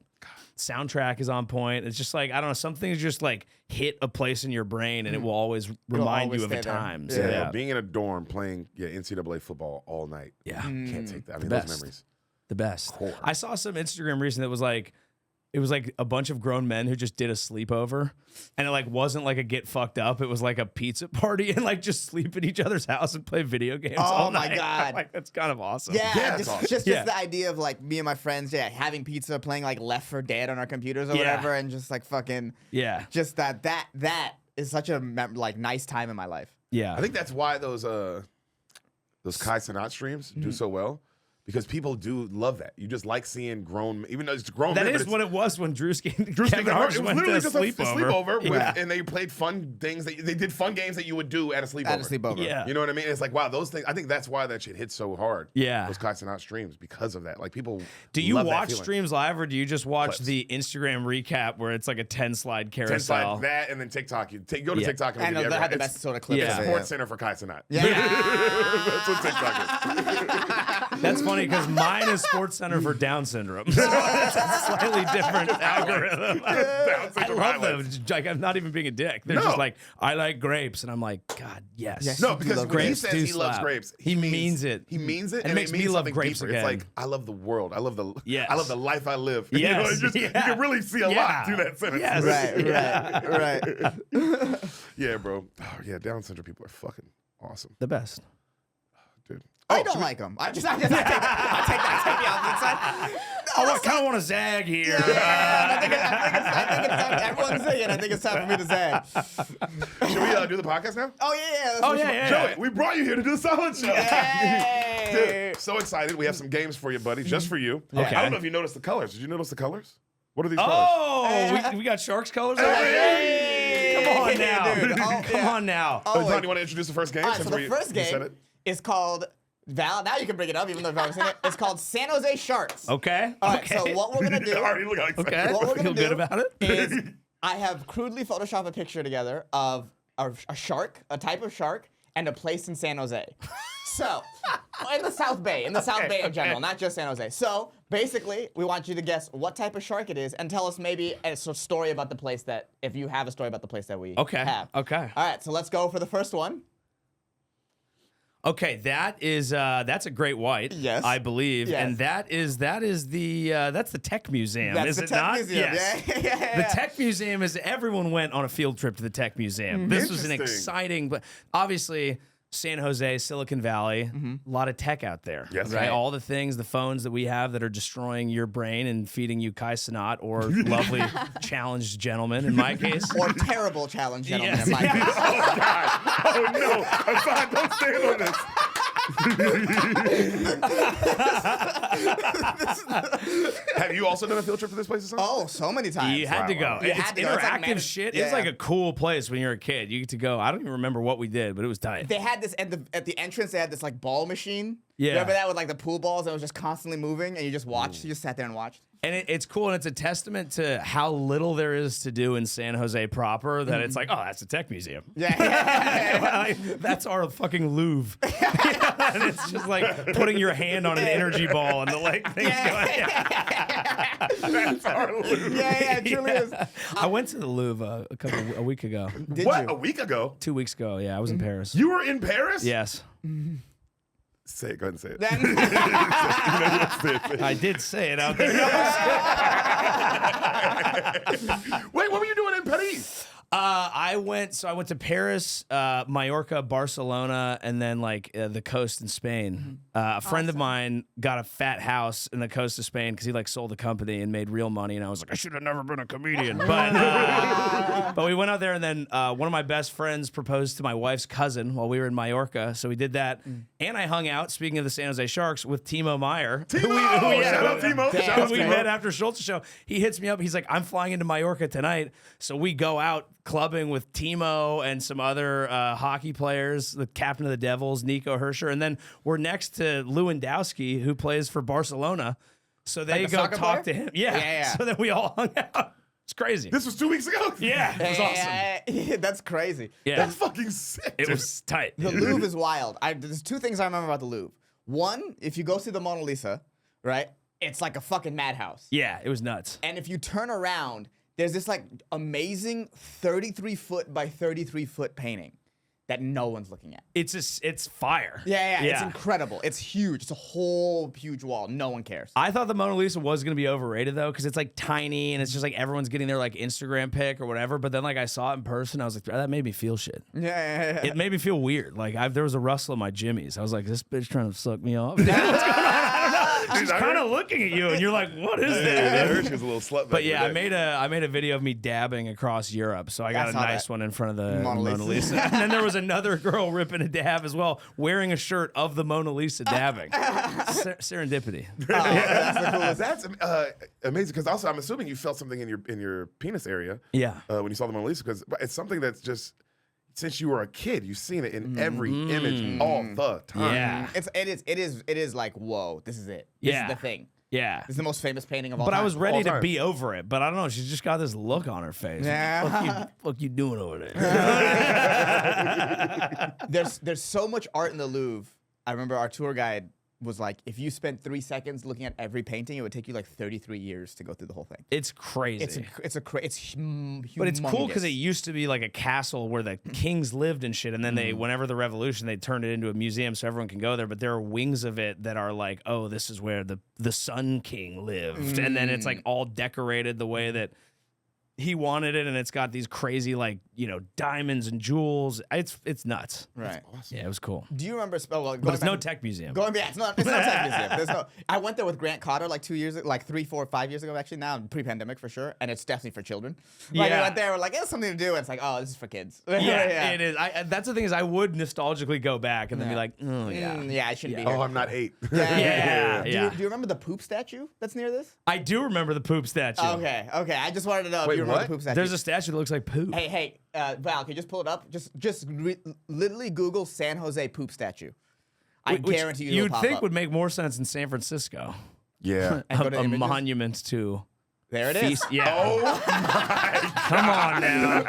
soundtrack is on point. It's just like, I don't know, some things just like hit a place in your brain and it will always remind always you of a stay there. time. Yeah. So, Yeah, being in a dorm playing NCAA football all night. Yeah. Can't take that. I mean, best. those memories. The best. Core. I saw some Instagram recently that was like, it was like a bunch of grown men who just did a sleepover, and it like wasn't like a get fucked up. It was like a pizza party and like just sleep at each other's house and play video games all my night. God. Like that's kind of awesome. Yeah, that's just, awesome. just Yeah. the idea of like me and my friends, having pizza, playing like Left 4 Dead on our computers or Yeah. whatever, and just like fucking, Yeah. just that is such a like nice time in my life. Yeah. I think that's why those Kai Cenat streams do so well. Because people do love that. You just like seeing grown, even though it's grown That men. is but what it was when Drewski and Drewski Kevin got Hart hurt. It was went to literally a just a sleepover. sleepover, and they played fun things. They did fun games that you would do at a sleepover. At a sleepover. Yeah. You know what I mean? It's like, wow, those things. I think that's why that shit hits so hard. Yeah. Those Kai Cenat streams, because of that. Like, people Do you love that watch feeling. streams live or do you just watch Clips. the Instagram recap where it's like a 10-slide 10 carousel? slide that, and then TikTok. Go to Yeah. TikTok and And it'll give they you had the every- best sort of clips. Yeah. of it, Sports Center for Kai Cenat. Yeah. That's what TikTok is. That's funny because mine is Sports Center for Down syndrome. So it's a slightly different algorithm. Down I syndrome love highlights. them. Like, I'm not even being a dick. They're No. just like, I like grapes. And I'm like, God, yes. Yes. No, You because love when he grapes says do he loves slap. grapes, He means it. He means it, And it makes me means love something grapes deeper. again. It's like, I love the world. I love the Yes. I love the life I live. Yes. You know, it's just, you Yeah. can really see a lot through that sentence. Yes. Right. Yeah, bro. Oh, yeah, Down syndrome people are fucking awesome, The best. dude. I don't like them. I take that. Take me off the inside. Oh, I kind of want to zag here. I think it's time. Everyone's saying. I think it's time for me to zag. Should we do the podcast now? Oh yeah. Oh, yeah. Joey, we brought you here to do the Solid Show. Yay. Dude, so excited. We have some games for you, buddy, just for you. Okay. I don't know if you noticed the colors. Did you notice the colors? What are these colors? Oh, we got Sharks colors over here? Come on now. Dude. Oh, Come on now. Oh, wait. Don, you want to introduce the first game? All right, so since the we- first you said game it? is called Val. Now you can bring it up, even though I've already seen it. It's called San Jose Sharks. Okay. All right, okay. so what we're gonna do? Already look how excited. Okay. What we're Feel gonna good do about it? is I have crudely photoshopped a picture together of a shark, a type of shark, and a place in San Jose. So, in the South Bay in general, not just San Jose. So, basically, we want you to guess what type of shark it is and tell us maybe a story about the place that, if you have a story about the place that we have. Okay. All right, so let's go for the first one. Okay, that's a great white. Yes. I believe, Yes. and that's the Tech Museum. That's is the it Tech not? Museum. Yes. Yeah. The Tech Museum is everyone went on a field trip to the Tech Museum. This was an Interesting. exciting, but obviously San Jose, Silicon Valley, a lot of tech out there. Yes. right? Right. All the things, the phones that we have that are destroying your brain and feeding you Kai Cenat or lovely challenged gentlemen. In my case, Or terrible challenge, gentlemen. Yes. In my case. Oh, God. Oh, no. Ehsan, don't stand on this. Have you also done a field trip to this place, Ehsan? Oh, so many times. you had to go. Wow. You It's had to go. It's like interactive shit. It's yeah. like a cool place when you're a kid. You get to go. I don't even remember what we did, but it was tight. They had this at the entrance. They had this like ball machine. Yeah. Remember that with like the pool balls that was just constantly moving, and you just watched. You just sat there and watched. And it's cool, and it's a testament to how little there is to do in San Jose proper that it's like, oh, that's a tech museum. Yeah. That's our fucking Louvre. And it's just like putting your hand on an energy ball and the like things going. That's our Louvre. Yeah, it truly is. I went to the Louvre a week ago. Did What? you? A week ago? 2 weeks ago, yeah, I was in Paris. You were in Paris? Yes. Say it. Go ahead and say it. Then- Say it. I did say it out there. Wait, what were you doing in Paris? I went to Paris, Mallorca, Barcelona, and then like the coast in Spain. A friend of mine got a fat house in the coast of Spain because he like sold the company and made real money. And I was like, I should have never been a comedian. But we went out there, and then one of my best friends proposed to my wife's cousin while we were in Mallorca. So we did that, and I hung out. Speaking of the San Jose Sharks, with Timo Meyer. Timo! Shout out Timo. Damn. Shout out We Timo. met after Schultz's show. He hits me up. He's like, I'm flying into Mallorca tonight. So we go out clubbing with Timo and some other hockey players, the captain of the Devils, Nico Herscher. And then we're next to Lewandowski, who plays for Barcelona. So they Like the go soccer talk player? to him. Yeah. Yeah. So then we all hung out. It's crazy. This was 2 weeks ago? Yeah. It was awesome. Yeah, that's crazy. Yeah. That's fucking sick. It dude. was tight. The Louvre is wild. There's two things I remember about the Louvre. One, if you go see the Mona Lisa, right? it's like a fucking madhouse. Yeah, it was nuts. And if you turn around, there's this like amazing 33 foot by 33 foot painting that no one's looking at. It's fire. Yeah, it's incredible. It's huge. It's a whole huge wall. No one cares. I thought the Mona Lisa was gonna be overrated though, because it's like tiny and it's just like everyone's getting their like Instagram pic or whatever. But then like I saw it in person, I was like, that made me feel shit. Yeah. It made me feel weird. Like there was a rustle in my jimmies. I was like, this bitch trying to suck me off. What's going on? I don't know. She's kind of looking at you, and you're like, what is I this? heard she was a little slut. But yeah, I made a video of me dabbing across Europe, so I got a saw nice that. one in front of the Mona Mona Lisa. Lisa. And then there was another girl ripping a dab as well, wearing a shirt of the Mona Lisa dabbing. Serendipity. That's the coolest. That's amazing because also I'm assuming you felt something in your penis area. Yeah. When you saw the Mona Lisa, because it's something that's just since you were a kid, you've seen it in every image all the time. Yeah. It is like, whoa, this is it. This Yeah. is the thing. Yeah. This is the most famous painting of all But time. I was ready All to time. be over it. But I don't know. She's just got this look on her face. Yeah. Fuck you doing over there? There's so much art in the Louvre. I remember our tour guide was like, if you spent 3 seconds looking at every painting, it would take you like 33 years to go through the whole thing. It's crazy. It's humongous. But it's cool because it used to be like a castle where the kings lived and shit. And then whenever the revolution, they turned it into a museum so everyone can go there. But there are wings of it that are like, oh, this is where the Sun King lived. And then it's like all decorated the way that he wanted it. And it's got these crazy like, diamonds and jewels. It's nuts. right. Awesome. Yeah, it was cool. Do you remember? But it's no tech museum. It's not tech museum. There's no. I went there with Grant Cotter like 2 years, like 3, 4, 5 years ago. Actually, now pre-pandemic for sure, and it's definitely for children. Like, I went there, we're like, it's something to do. And it's like, oh, this is for kids. Yeah, it is. That's the thing is I would nostalgically go back and then be like, oh yeah. Yeah, I shouldn't be Oh, here. I'm not 8. Yeah. Do you remember the poop statue that's near this? I do remember the poop statue. Okay. I just wanted to know Wait, if you remember what? the poop statue. There's a statue that looks like poop. Hey, Val, can you just pull it up? Just literally Google San Jose poop statue. I Which guarantee you you'd it'll pop think up. would make more sense in San Francisco. Yeah. And go to a images. monument to There it is. feast. Yeah. Oh my! Come on now.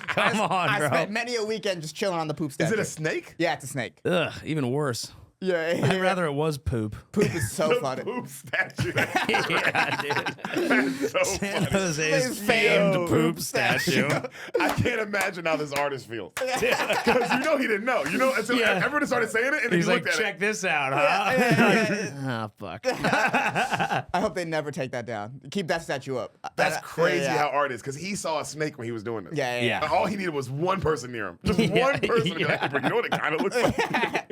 Come on, I bro. spent many a weekend just chilling on the poop Is statue. it a snake? Yeah, it's a snake. Ugh, even worse. Yeah, I'd rather it was poop. poop is so funny. Poop statue. Yeah, dude. That's so San funny. Jose's His famed famed poop poop statue. I can't imagine how this artist feels. Because he didn't know. Until Yeah. everyone started saying it, and He's he like, looked at check it. this out, huh? Yeah. Oh, fuck. I hope they never take that down. Keep that statue up. That's crazy yeah. how art is, because he saw a snake when he was doing this. Yeah. All he needed was one person near him. Just one person to be like, hey, bro, you know what it kind of looks like?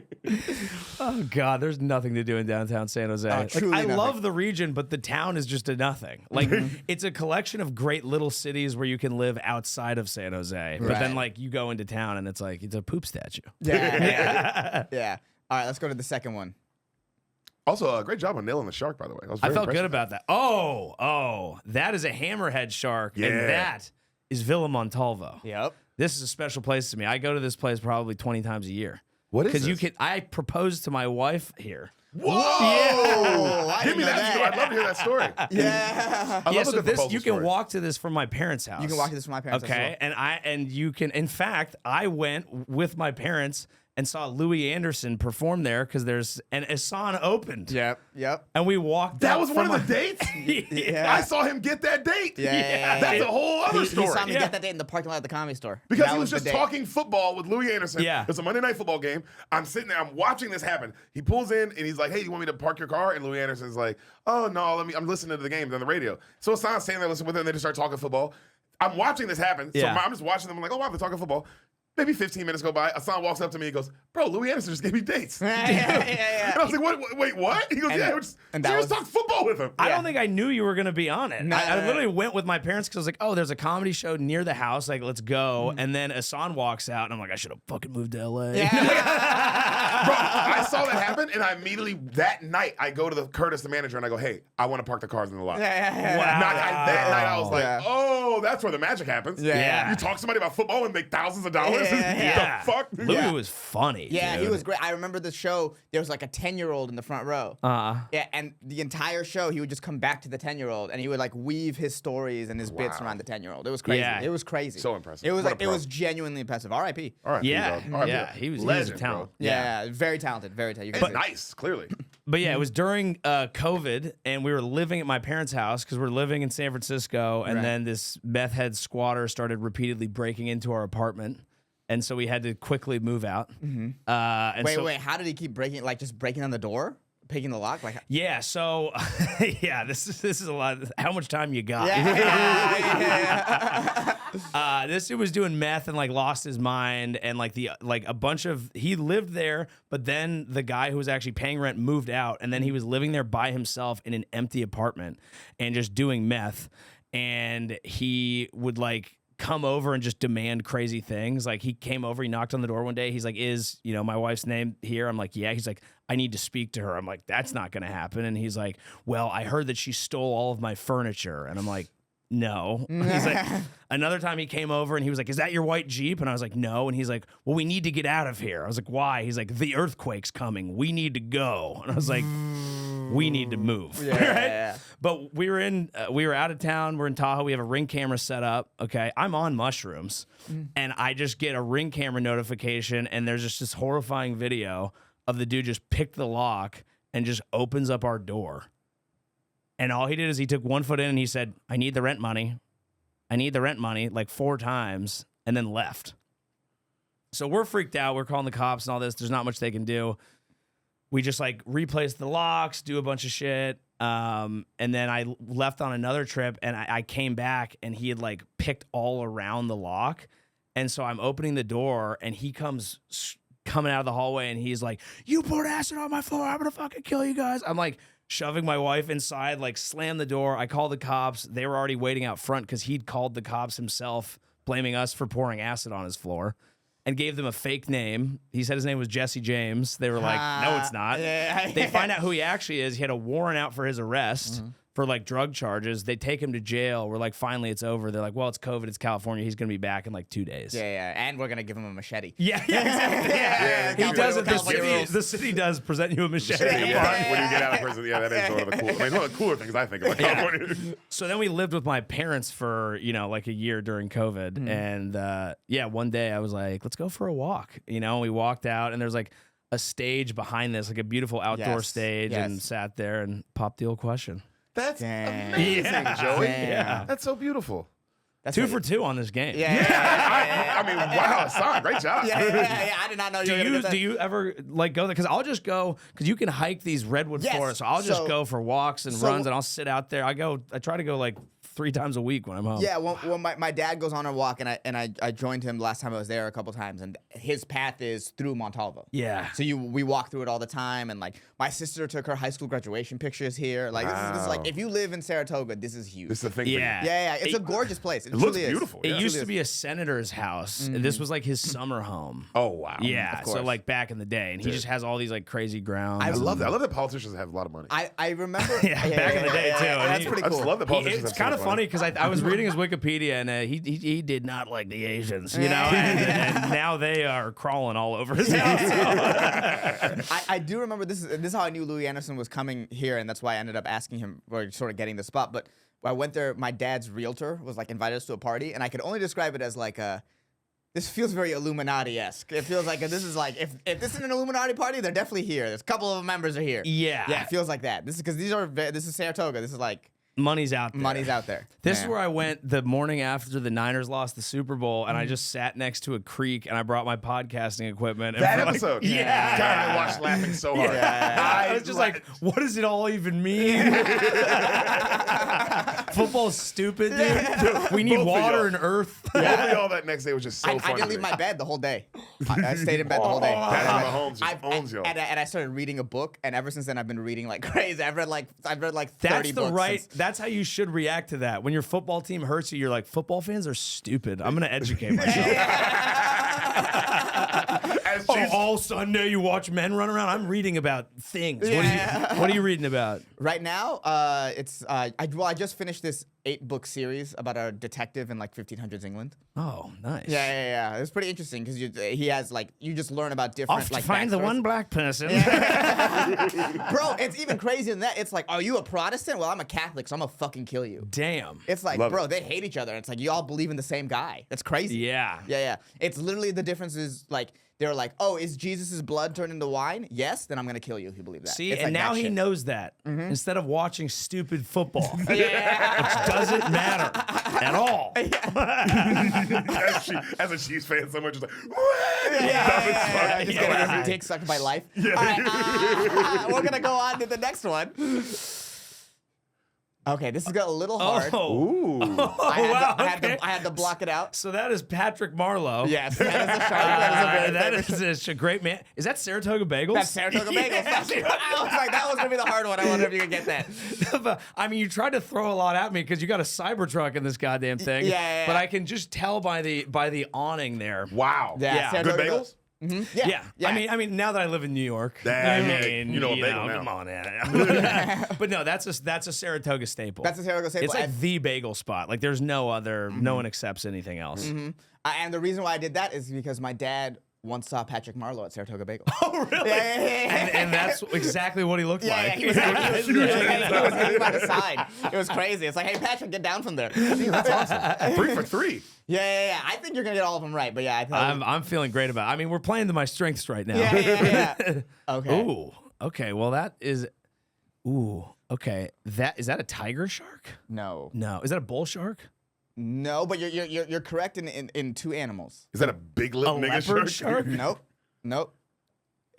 Oh God, there's nothing to do in downtown San Jose. Like, truly I nothing. love the region, but the town is just a nothing. Like it's a collection of great little cities where you can live outside of San Jose. But then Right. like you go into town and it's like it's a poop statue. Yeah. All right, let's go to the second one. Also, great job on nailing the shark, by the way. I felt good about that. Oh, that is a hammerhead shark, Yeah. and that is Villa Montalvo. Yep. This is a special place to me. I go to this place probably 20 times a year. What is Because you this? can. I proposed to my wife here. Whoa! I Give me didn't know that story. I'd love to hear that story. Yeah. I love a So good this proposal you can story. walk to this from my parents' house. You can walk to this from my parents' house as Okay, and you can. In fact, I went with my parents and saw Louis Anderson perform there because there's an Ehsan opened. Yep. And we walked. That up was one from of the dates? Yeah. I saw him get that date. Yeah. That's a whole other He story. saw me get that date in the parking lot at the Comedy Store. Because That he was the just date. talking football with Louis Anderson. Yeah. It's a Monday night football game. I'm sitting there, I'm watching this happen. He pulls in and he's like, hey, you want me to park your car? And Louis Anderson's like, oh no, I'm listening to the game on the radio. So Hassan's standing there listening with him, and they just start talking football. I'm watching this happen. So Yeah. I'm just watching them. I'm like, oh wow, they're talking football. Maybe 15 minutes go by. Hassan walks up to me and goes, bro, Louis Anderson just gave me dates. Yeah. And I was like, wait, what? He goes, And- yeah, we just and that was- talk football with him. I don't think I knew you were going to be on it. No, I no, no. literally went with my parents because I was like, oh, there's a comedy show near the house. Like, let's go. Mm-hmm. And then Ehsan walks out, and I'm like, I should have fucking moved to LA. Bro, I saw that happen, and I immediately, that night, I go to the Curtis, the manager, and I go, hey, I want to park the cars in the lot. Wow. That night, I was like, Yeah. oh, that's where the magic happens. Yeah. You talk to somebody about football and make thousands of dollars? Yeah. The fuck? Louis Yeah. was funny. Yeah, he dude. was great. I remember the show. There was like a 10-year-old in the front row. Yeah, and the entire show, he would just come back to the 10-year-old, and he would like weave his stories and his bits Wow. around the 10-year-old. It was crazy. Yeah. It was crazy. So impressive. It was What a like it pro. was genuinely impressive. R.I.P. All right, Yeah. dog. All right, Yeah, bro. he was a Legend, talent. bro. Yeah, very talented. Very talented. You And guys did- nice, clearly. But yeah, it was during COVID, and we were living at my parents' house because we're living in San Francisco, and then this meth head squatter started repeatedly breaking into our apartment, and so we had to quickly move out. Wait, how did he keep breaking? Like just breaking on the door, picking the lock? Like yeah, so yeah, this is a lot. How much time you got? This dude was doing meth and like lost his mind, and like a bunch of he lived there, but then the guy who was actually paying rent moved out, and then he was living there by himself in an empty apartment and just doing meth, and he would like come over and just demand crazy things. Like he came over, he knocked on the door one day. He's like, "Is my wife's name here?" I'm like, "Yeah." He's like, "I need to speak to her." I'm like, "That's not gonna happen." And he's like, "Well, I heard that she stole all of my furniture." And I'm like, "No." He's like, another time he came over and he was like, "Is that your white Jeep?" And I was like, "No." And he's like, "Well, we need to get out of here." I was like, "Why?" He's like, "The earthquake's coming. We need to go." And I was like, "We need to move." Right? But we were out of town. We're in Tahoe. We have a Ring camera set up. Okay. I'm on mushrooms and I just get a Ring camera notification, and there's just this horrifying video of the dude just picked the lock and just opens up our door. And all he did is he took 1 foot in and he said, "I need the rent money. I need the rent money," like 4 times, and then left. So we're freaked out. We're calling the cops and all this. There's not much they can do. We just like replace the locks, do a bunch of shit. And then I left on another trip, and I came back and he had like picked all around the lock. And so I'm opening the door and he comes coming out of the hallway and he's like, "You poured acid on my floor. I'm going to fucking kill you guys." I'm like, shoving my wife inside, like slam the door. I call the cops. They were already waiting out front because he'd called the cops himself, blaming us for pouring acid on his floor, and gave them a fake name. He said his name was Jesse James. They were like, "No, it's not." They find out who he actually is. He had a warrant out for his arrest for like drug charges. They take him to jail. We're like, "Finally, it's over." They're like, "Well, it's COVID. It's California. He's going to be back in like 2 days." And we're going to give him a machete. Yeah, exactly. He does it. The city does present you a machete. When you get out of prison, that is one of the cool. I mean, it's one of the cooler things I think about California. So then we lived with my parents for like a year during COVID, and one day I was like, "Let's go for a walk." We walked out, and there's like a stage behind this, like a beautiful outdoor stage, and sat there and popped the old question. That's amazing, Joey. Yeah. That's so beautiful. That's 2 for 2 on this game. I mean, wow, Ehsan, great job. I did not know you were going to do that. Do you ever like go there? Because I'll just go, because you can hike these redwood forests. So I'll just go for walks and runs, and I'll sit out there. I try to go like 3 times a week when I'm home. Yeah, when my dad goes on a walk, and I joined him last time I was there a couple times, and his path is through Montalvo. Yeah. So we walk through it all the time, and like my sister took her high school graduation pictures here. Like this is like, if you live in Saratoga, this is huge. This is the thing. Yeah. It's a gorgeous place. It looks truly beautiful. It used to be a senator's house. And this was like his summer home. Oh wow. Yeah. So like back in the day, and he just has all these like crazy grounds. I love that. I love that politicians have a lot of money. I remember. Back in the day too. That's pretty cool. I just love that politicians. It's kind of funny because I was reading his Wikipedia, and he did not like the Asians, and now they are crawling all over his house. I do remember this is how I knew Louis Anderson was coming here, and that's why I ended up asking him, or sort of getting the spot. But when I went there, my dad's realtor was like invited us to a party, and I could only describe it as like this feels very Illuminati-esque. It feels like this is like if this is an Illuminati party, they're definitely here. There's a couple of members are here. Yeah, it feels like that. This is because this is Saratoga. This is like. Money's out there. Money's out there. This is where I went the morning after the Niners lost the Super Bowl, and I just sat next to a creek, and I brought my podcasting equipment. And that episode. God, I watched laughing so hard. I was just like, what does it all even mean? Football's stupid, dude. We need water and earth. Hopefully all that next day was just so fun. I didn't leave my bed the whole day. I stayed in bed the whole day. Patrick Mahomes just owns you. And I started reading a book, and ever since then I've been reading like crazy. I've read like 30 That's books. That's how you should react to that. When your football team hurts you, you're like, football fans are stupid. I'm going to educate myself. All Sunday you watch men run around. I'm reading about things. What are you reading about? Right now, I just finished this 8-book series about a detective in like 1500s England. Oh, nice. Yeah. It's pretty interesting because he has like you just learn about different. Off like to find the backstories. one black person. Bro, it's even crazier than that. It's like, are you a Protestant? Well, I'm a Catholic, so I'm gonna fucking kill you. Damn. It's like, Love bro, it. they hate each other. It's like you all believe in the same guy. That's crazy. Yeah. It's literally the difference is like they were like, "Oh, is Jesus' blood turned into wine? Yes, then I'm gonna kill you if you believe that." See, It's and like now that he shit. knows that instead of watching stupid football, Yeah. which doesn't matter at all. As a Chiefs fan, someone just like, Yeah. Just Yeah. getting his dick sucked by life. All right, we're gonna go on to the next one. Okay, this has got a little hard. Ooh. I had to block it out. So that is Patrick Marlowe. Yes, that is a shark. That is a very That famous- is a great man. Is that Saratoga Bagels? That's Saratoga Bagels. I was like, that was gonna be the hard one. I wonder if you could get that. I mean, you tried to throw a lot at me because you got a Cybertruck in this goddamn thing. Yeah. But I can just tell by the awning there. Wow. Yeah. Good Saratoga- bagels? Yeah. I mean, now that I live in New York, Yeah, you know a bagel now. come on, man. But no, that's a Saratoga staple. That's a Saratoga staple. It's like the bagel spot. Like, there's no other. No one accepts anything else. And the reason why I did that is because my dad once saw Patrick Marlowe at Saratoga Bagel. Oh, really? Yeah. And that's exactly what he looked like. He was hanging by the side. It was crazy. It's like, hey, Patrick, get down from there. That's awesome. 3 for 3. Yeah. I think you're gonna get all of them right, but yeah, I thought. I'm feeling great about it. I mean, we're playing to my strengths right now. Yeah. Okay. Ooh. Okay. Well, that is. Ooh. Okay. Is that a tiger shark? No. No. Is that a bull shark? No, but you're correct in two animals. Is that a big lip A nigga leopard shark? Nope.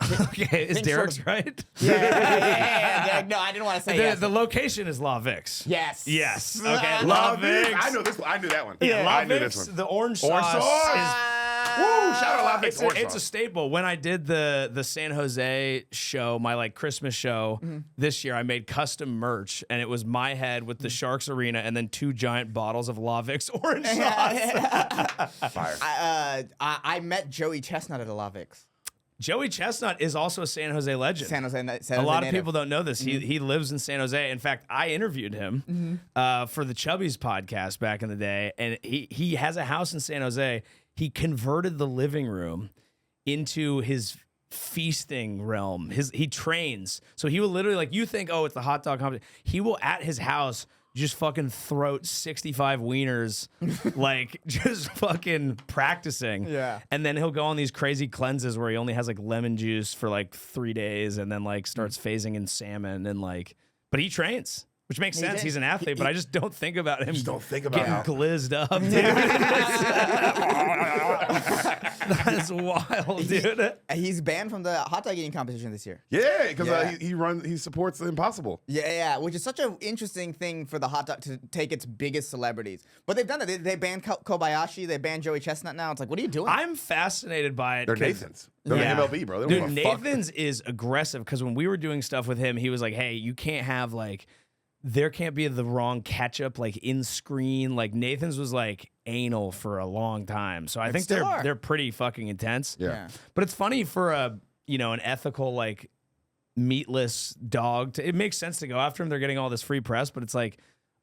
Okay. Is think Derek's so. right? Yeah. No, I didn't want to say yes. The location is La Vix. Yes. Yes. Okay. Love La Vix. I know this one. I knew that one. Yeah, I La knew Vix, this one. the orange Orange sauce. sauce. Woo! Shout out La Vix. It's a staple. When I did the San Jose show, my like Christmas show this year, I made custom merch, and it was my head with the Sharks Arena, and then 2 giant bottles of La Vix orange sauce. Fire. I met Joey Chestnut at a La Vix. Joey Chestnut is also a San Jose legend. San Jose A lot of native. people don't know this. He lives in San Jose. In fact, I interviewed him for the Chubbies podcast back in the day, and he has a house in San Jose. He converted the living room into his feasting realm. He trains, so he will literally, like, you think, oh, it's the hot dog competition. He will at his house just fucking throat 65 wieners, like just fucking practicing. Yeah. And then he'll go on these crazy cleanses where he only has like lemon juice for like 3 days, and then like starts phasing in salmon and like. But he trains, which makes sense. trains. He's an athlete, but I just don't think about him. Just don't think about getting how- glizzed up, dude. That's wild, dude. He's banned from the hot dog eating competition this year. Yeah, because Yeah. he supports the impossible. Yeah, which is such an interesting thing for the hot dog to take its biggest celebrities. But they've done it. They banned Kobayashi. They banned Joey Chestnut now. It's like, what are you doing? I'm fascinated by it. They're 'cause- Nathans. They're Yeah. like MLB, bro. They don't Dude, give a fuck. Nathan's is aggressive because when we were doing stuff with him, he was like, hey, you can't have like, there can't be the wrong ketchup like in screen. Like Nathan's was like anal for a long time. So I think still are. they're pretty fucking intense. Yeah. But it's funny for an ethical like meatless dog it makes sense to go after him. They're getting all this free press, but it's like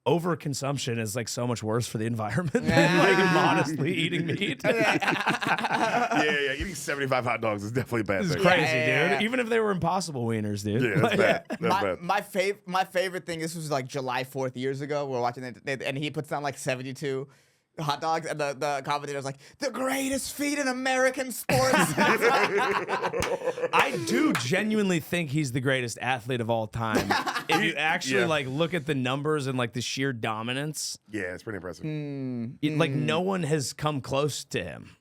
overconsumption is like so much worse for the environment than like modestly eating meat. Yeah. Eating 75 hot dogs is definitely a bad It's thing. crazy, Yeah. dude. Even if they were impossible wieners, dude. Yeah, that's bad. That's bad. My favorite thing. This was like July 4th years ago. We were watching it, and he puts down like 72 hot dogs, and the commentator's like, the greatest feat in American sports. I do genuinely think he's the greatest athlete of all time. If you actually like look at the numbers and like the sheer dominance, Yeah, it's pretty impressive. like no one has come close to him.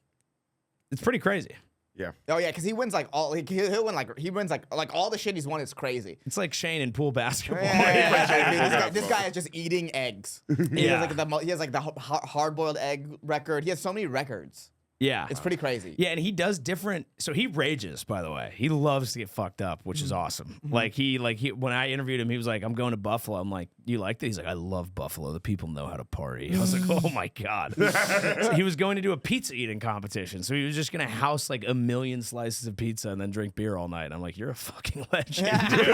It's pretty crazy. Yeah. Oh yeah, because he wins like all. He'll win he wins like all the shit he's won is crazy. It's like Shane in pool basketball. This guy is just eating eggs. He Yeah. has like the hard-boiled egg record. He has so many records. Yeah. It's pretty crazy. Yeah, and he does different. So he rages, by the way. He loves to get fucked up, which is awesome. Like he when I interviewed him, he was like, "I'm going to Buffalo." I'm like, "You like that?" He's like, "I love Buffalo. The people know how to party." I was like, "Oh my god!" So he was going to do a pizza eating competition, so he was just gonna house like 1 million slices of pizza and then drink beer all night. I'm like, "You're a fucking legend, dude."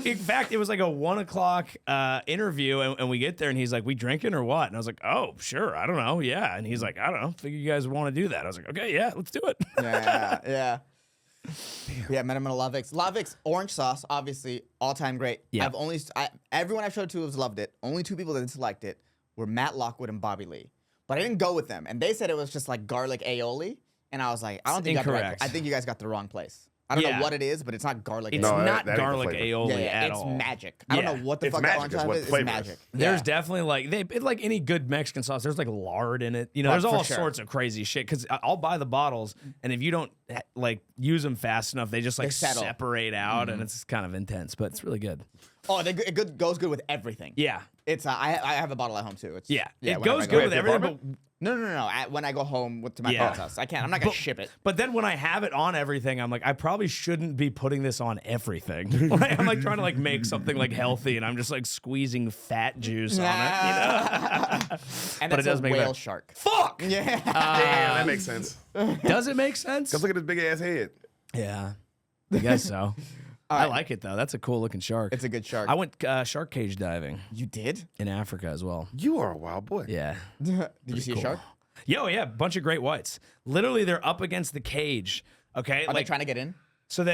In fact, it was like a 1:00 interview, and we get there, and he's like, "We drinking or what?" And I was like, "Oh, sure. I don't know. Yeah." And he's like, "I don't know. Figure you guys want to do that." I was like, "Okay, yeah, let's do it." Yeah. Yeah, met him in a La Vix. La Vix orange sauce, obviously, all-time great. Yeah. Everyone I showed to has loved it. Only 2 people that disliked it were Matt Lockwood and Bobby Lee. But I didn't go with them, and they said it was just like garlic aioli, and I was like, I don't think you got the right. Incorrect. I think you guys got the wrong place. I don't Yeah. know what it is, but it's not garlic. It's aioli. No, not that ain't the garlic flavor. aioli at it's all. magic. I don't Yeah. know what the It's fuck magic that orange is sauce what is. It's flavor is. magic. There's Yeah. definitely like any good Mexican sauce. There's like lard in it. You know, Oh, there's for all sure. sorts of crazy shit. Because I'll buy the bottles, and if you don't like use them fast enough, they just like settle. separate out, and it's kind of intense. But it's really good. Oh, it goes good with everything. Yeah, It's I have a bottle at home too. It's, yeah. It whenever goes I go good home. with the everything. But apartment? No. When I go home to my Yeah. parents' house, I can't. I'm not gonna ship it. But then when I have it on everything, I'm like, I probably shouldn't be putting this on everything. Like, I'm like trying to like make something like healthy, and I'm just like squeezing fat juice on it. You know? And But it that's does a make whale that- shark. Fuck. Yeah. Damn, that makes sense. Does it make sense? Cause look at this big ass head. Yeah, I guess so. I like it though. That's a cool looking shark. It's a good shark. I went shark cage diving You did? in Africa as well. You are a wild boy. Yeah. Did you see a shark? Yeah, bunch of great whites. Literally, they're up against the cage. Okay, Are they trying to get in? So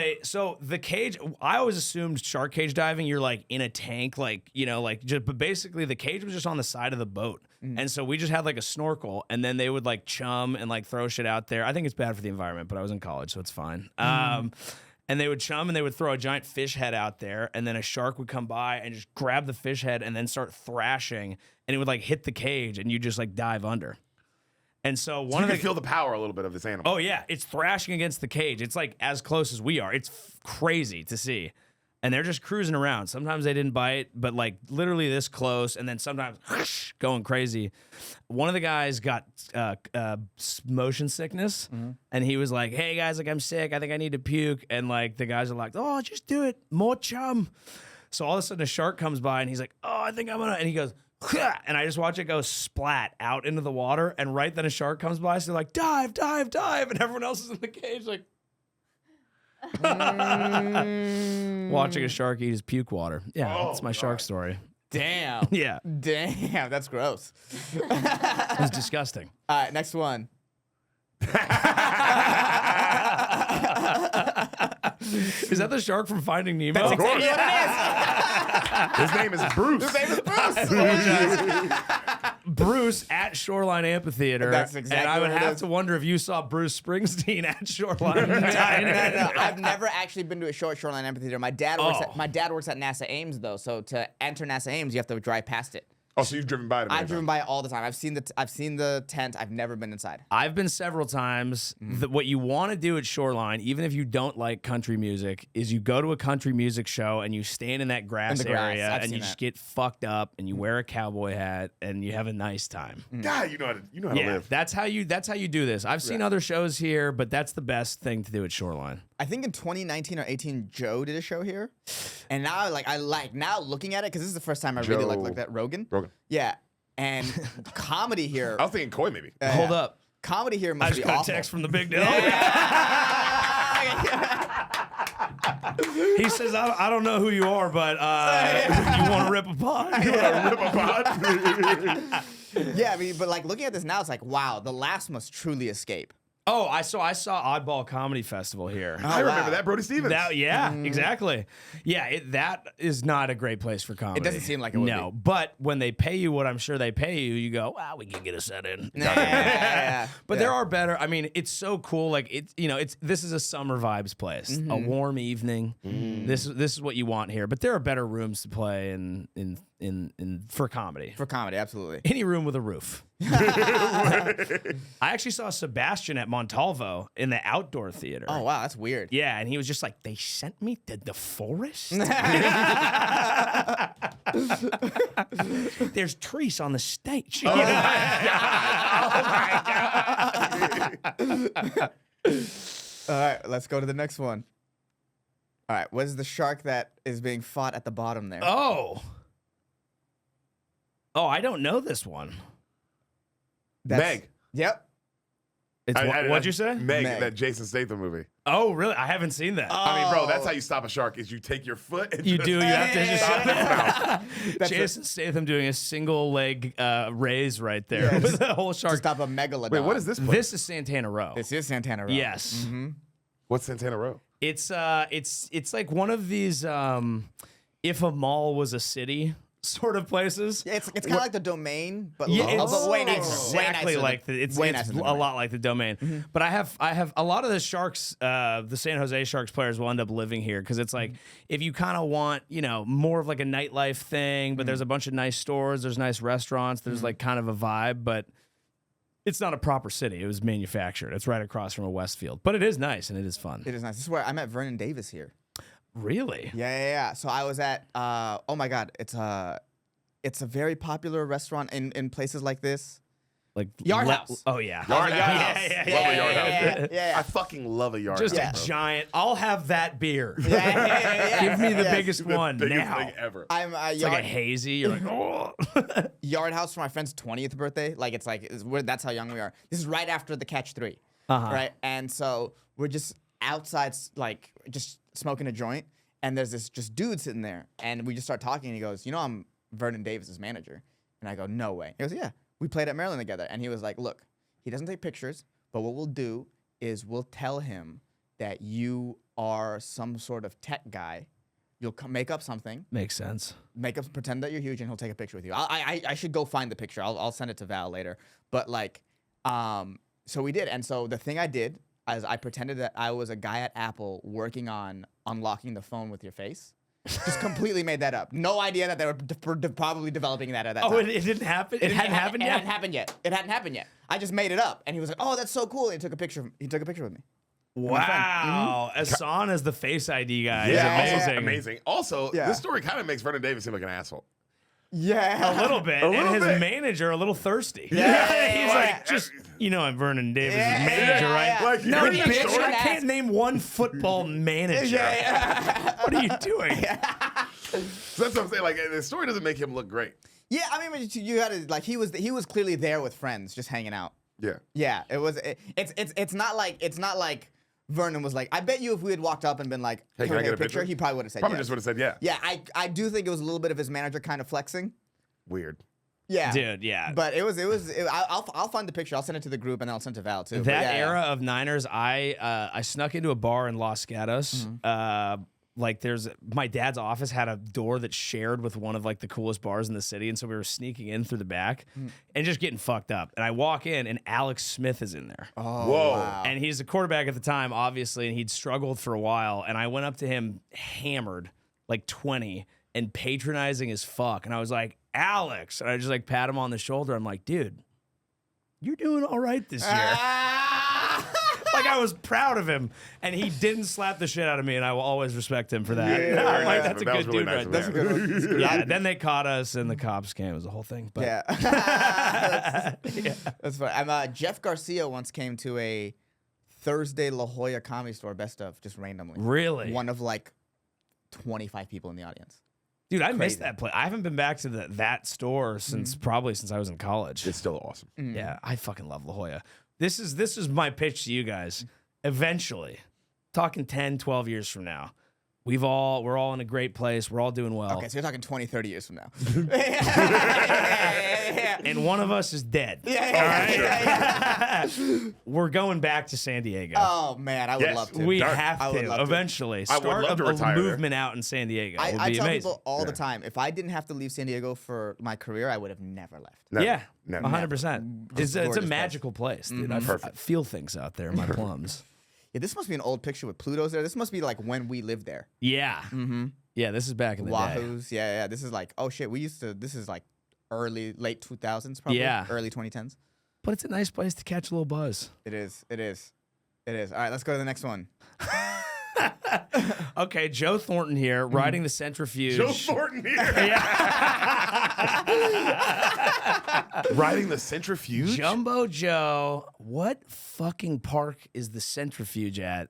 the cage. I always assumed shark cage diving. You're like in a tank, like but basically the cage was just on the side of the boat, and so we just had like a snorkel, and then they would like chum and like throw shit out there. I think it's bad for the environment, but I was in college, so it's fine. And they would chum and they would throw a giant fish head out there, and then a shark would come by and just grab the fish head and then start thrashing, and it would like hit the cage, and you just like dive under. And so You one of can the feel the power a little bit of this animal. Oh yeah, it's thrashing against the cage. It's like as close as we are. It's crazy to see. And they're just cruising around. Sometimes they didn't bite, but like literally this close, and then sometimes going crazy. One of the guys got motion sickness, and he was like, "Hey guys, like I'm sick. I think I need to puke." And like the guys are like, "Oh, just do it. More chum." So all of a sudden a shark comes by, and he's like, "Oh, I think I'm gonna," and he goes, and I just watch it go splat out into the water, and right then a shark comes by, so they're like, dive, dive, dive, and everyone else is in the cage like watching a shark eat his puke water. Yeah, that's my shark story. Damn. Yeah, Damn, that's gross. it was disgusting. All right, next one. Is that the shark from Finding Nemo? That's exactly course. what it is. His name is Bruce. His name is Bruce. Bruce at Shoreline Amphitheater. That's exactly and I would what it have is. to wonder if you saw Bruce Springsteen at Shoreline. No, I've never actually been to a shoreline amphitheater. My dad works at NASA Ames though, so to enter NASA Ames, you have to drive past it. Oh, so you've driven by it. I've driven by it all the time. I've seen the tent. I've never been inside. I've been several times. What you want to do at Shoreline, even if you don't like country music, is you go to a country music show and you stand in that grass, area I've and seen you that. just get fucked up and you wear a cowboy hat and you have a nice time. Yeah, you know how to Yeah, live. that's how you do this. I've seen other shows here, but that's the best thing to do at Shoreline. I think in 2019 or 18, Joe did a show here, and now now looking at it because this is the first time I really Joe- looked at Rogan. Rogan. Yeah, and comedy here. I was thinking Coy maybe. Hold up. Comedy here I must just be got a awful. text from the big deal. He says, I don't know who you are, but you want to rip a pod? Rip a pod. Yeah, I mean, but like looking at this now, it's like, wow, the laughs must truly escape. Oh, I saw Oddball Comedy Festival here. I remember wow. that, Brody Stevens. Exactly. Yeah, that is not a great place for comedy. It doesn't seem like it would No, but when they pay you what I'm sure they pay you, you go, wow, we can get a set in. Yeah. But there are better. I mean, it's so cool. Like this is a summer vibes place, a warm evening. This is what you want here. But there are better rooms to play in for comedy. For comedy, absolutely. Any room with a roof. I actually saw Sebastian at Montalvo in the outdoor theater. Oh wow, that's weird. Yeah, and he was just like, they sent me to the forest? There's trees on the stage. All right, let's go to the next one. All right, what is the shark that is being fought at the bottom there? Oh, I don't know this one. Meg. Yep. It's what'd you say? Meg, Meg. that Jason Statham movie. Oh, really? I haven't seen that. I mean, bro, that's how you stop a shark is you take your foot and You just do. You have to just stop its mouth. Jason Statham doing a single leg raise right there Yeah, with the whole To shark. stop a megalodon. Wait, what is this place? This is Santana Row. This is Santana Row. Yes. What's Santana Row? It's like one of these if a mall was a city, Yeah. sort of places. Yeah, it's kind of like the Domain, but Yeah, but way nicer. exactly like it's way it's nicer a than Domain. lot like the Domain. But I have a lot of the Sharks, the San Jose Sharks players will end up living here because it's like if you kind of want more of like a nightlife thing, but there's a bunch of nice stores, there's nice restaurants, there's like kind of a vibe, but it's not a proper city. It was manufactured. It's right across from a Westfield, but it is nice and it is fun. It is nice. This is where I met Vernon Davis here. Really? Yeah. So I was at oh my god, it's a very popular restaurant in places like this. Like Yard House. Oh yeah. Yard Yard House. House. Love a Yeah, Yard yeah, House. yeah. I fucking love a Yard Just House. a bro. giant. I'll have that beer. Yeah. Give me the Yes. biggest The one biggest now. thing ever. I'm It's like a hazy. You're like, oh. Yard House for my friend's 20th birthday. Like that's how young we are. This is right after the Catch 3, right? And so we're just outside, like just smoking a joint, and there's this just dude sitting there, and we just start talking. And he goes, I'm Vernon Davis's manager, and I go, no way. He goes, yeah, we played at Maryland together, and he was like, look, he doesn't take pictures, but what we'll do is we'll tell him that you are some sort of tech guy. You'll make up something. Makes sense. Pretend that you're huge, and he'll take a picture with you. I should go find the picture. I'll send it to Val later. But like, so we did, and so the thing I did is I pretended that I was a guy at Apple working on unlocking the phone with your face. Just completely made that up. No idea that they were probably developing that at that time. Oh, it didn't happen. It hadn't happened yet. It hadn't happened yet. I just made it up, and he was like, "Oh, that's so cool." And he took a picture with me. Wow, Ehsan as the Face ID guy Yeah, is also amazing. amazing. Also, Yeah. this story kind of makes Vernon Davis seem like an asshole. Yeah, A little bit, little and his bit. manager a little thirsty. Yeah. He's like, just I'm Vernon Davis' Yeah, manager, yeah, right? yeah. Like, No, you're the bitch, story- I can't name one football manager. What are you doing? So that's what I'm saying. Like, the story doesn't make him look great. Yeah, I mean, but you gotta like he was clearly there with friends, just hanging out. Yeah. Yeah, it was. It's not like Vernon was like. I bet you if we had walked up and been like, Hey, "Can can we I get a picture?" He probably would have said Probably yes. just would have said yeah. Yeah, I do think it was a little bit of his manager kind of flexing. Weird. Yeah, Dude, yeah. But I'll find the picture. I'll send it to the group and then I'll send it to Val too. But That yeah, era of Niners, I snuck into a bar in Los Gatos. Like my dad's office had a door that shared with one of like the coolest bars in the city, and so we were sneaking in through the back and just getting fucked up. And I walk in, and Alex Smith is in there. Oh, Whoa. wow. And he's the quarterback at the time, obviously, and he'd struggled for a while. And I went up to him hammered, like 20, and patronizing as fuck. And I was like, Alex. And I just like pat him on the shoulder. I'm like, dude, you're doing all right this year. Like I was proud of him, and he didn't slap the shit out of me, and I will always respect him for that. Yeah, I'm like, nice, that's a that was good really dude nice right of there. him. That's a good one. That's a good Yeah, one. then they caught us, and the cops came. It was a whole thing. But Yeah. That's funny. Jeff Garcia once came to a Thursday La Jolla Comedy Store best of just randomly. Really? One of like 25 people in the audience. Dude, I Crazy. missed that place. I haven't been back to that store since probably since I was in college. It's still awesome. Yeah, I fucking love La Jolla. This is my pitch to you guys. Eventually, talking 10, 12 years from now, we're all in a great place. We're all doing well. Okay, so you're talking 20, 30 years from now. And one of us is dead. We're going back to San Diego. Oh man, I would Yes. love to. We Dark. have I would to love to. eventually I would start love to a retire there. movement out in San Diego. It would I be tell amazing. people all the time, if I didn't have to leave San Diego for my career, I would have never left. Never. Yeah, Never. 100%. It's a gorgeous place. magical place, dude. I Perfect. feel things out there in my plums. Yeah, this must be an old picture with Pluto's there. This must be like when we lived there. Yeah. Yeah, this is back in the day. Wahoos. Yeah. This is like, oh shit, this is like late 2000s probably. Yeah. Early 2010s. But it's a nice place to catch a little buzz. It is. All right, let's go to the next one. Okay, Joe Thornton here, riding the centrifuge. Joe Thornton here. Riding the centrifuge? Jumbo Joe, what fucking park is the centrifuge at?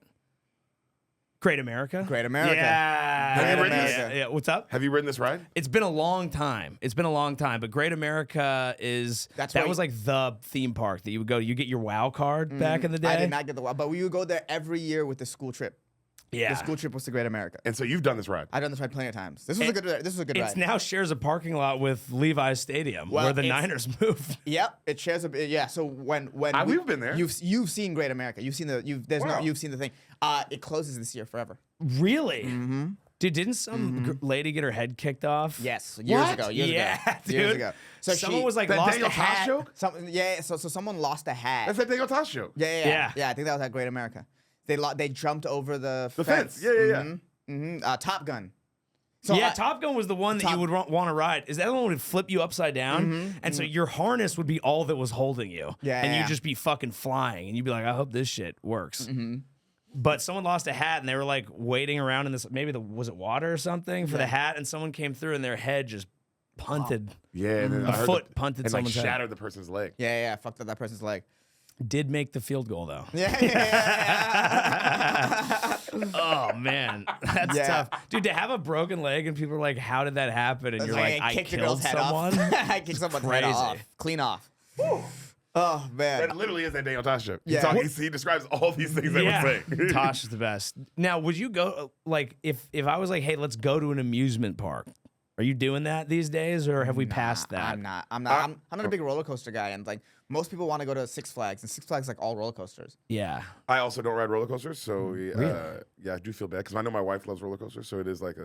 Great America? Great America. Yeah. Have you ridden this? Yeah. What's up? Have you ridden this ride? It's been a long time. But Great America is That's that why was like the theme park that you would go. You get your WoW card back in the day. I did not get the wild, but we would go there every year with the school trip. Yeah. The school trip was to Great America. And so you've done this ride. I've done this ride plenty of times. This was a good It's ride. now shares a parking lot with Levi's Stadium Well, where the it's- Niners moved. Yep, it shares a bit. Yeah, so when we've been there. You've seen Great America. You've seen the Wow. you've seen the thing. It closes this year forever. Really? Dude, didn't some lady get her head kicked off? Yes, years ago. Years dude. ago. So someone was like That lost Daniel a Tosh hat. joke? So someone lost a hat. That's that Daniel Tosh joke. Yeah. I think that was at Great America. They jumped over the fence. Yeah. Top Gun. So Top Gun was the one that you would want to ride. Is that the one that would flip you upside down? And so your harness would be all that was holding you. And you'd just be fucking flying. And you'd be like, I hope this shit works. But someone lost a hat and they were like waiting around in this, was it water or something for the hat? And someone came through and their head just punted. Yeah, and then A foot punted and like someone's head. shattered the person's leg. Yeah, fucked up that person's leg. Did make the field goal though. Oh man, that's tough, dude. To have a broken leg and people are like, "How did that happen?" And you're like, "I killed someone." I kicked someone's head off. Clean off. Oh man, That literally is that Daniel Tosh joke. Yeah. He describes all these things that we're saying. Tosh is the best. Now, would you go like if I was like, "Hey, let's go to an amusement park"? Are you doing that these days, or have we passed that? I'm not. I'm not a big roller coaster guy, and like most people want to go to Six Flags, and Six Flags like all roller coasters. Yeah. I also don't ride roller coasters, so yeah, I do feel bad because I know my wife loves roller coasters, so it is like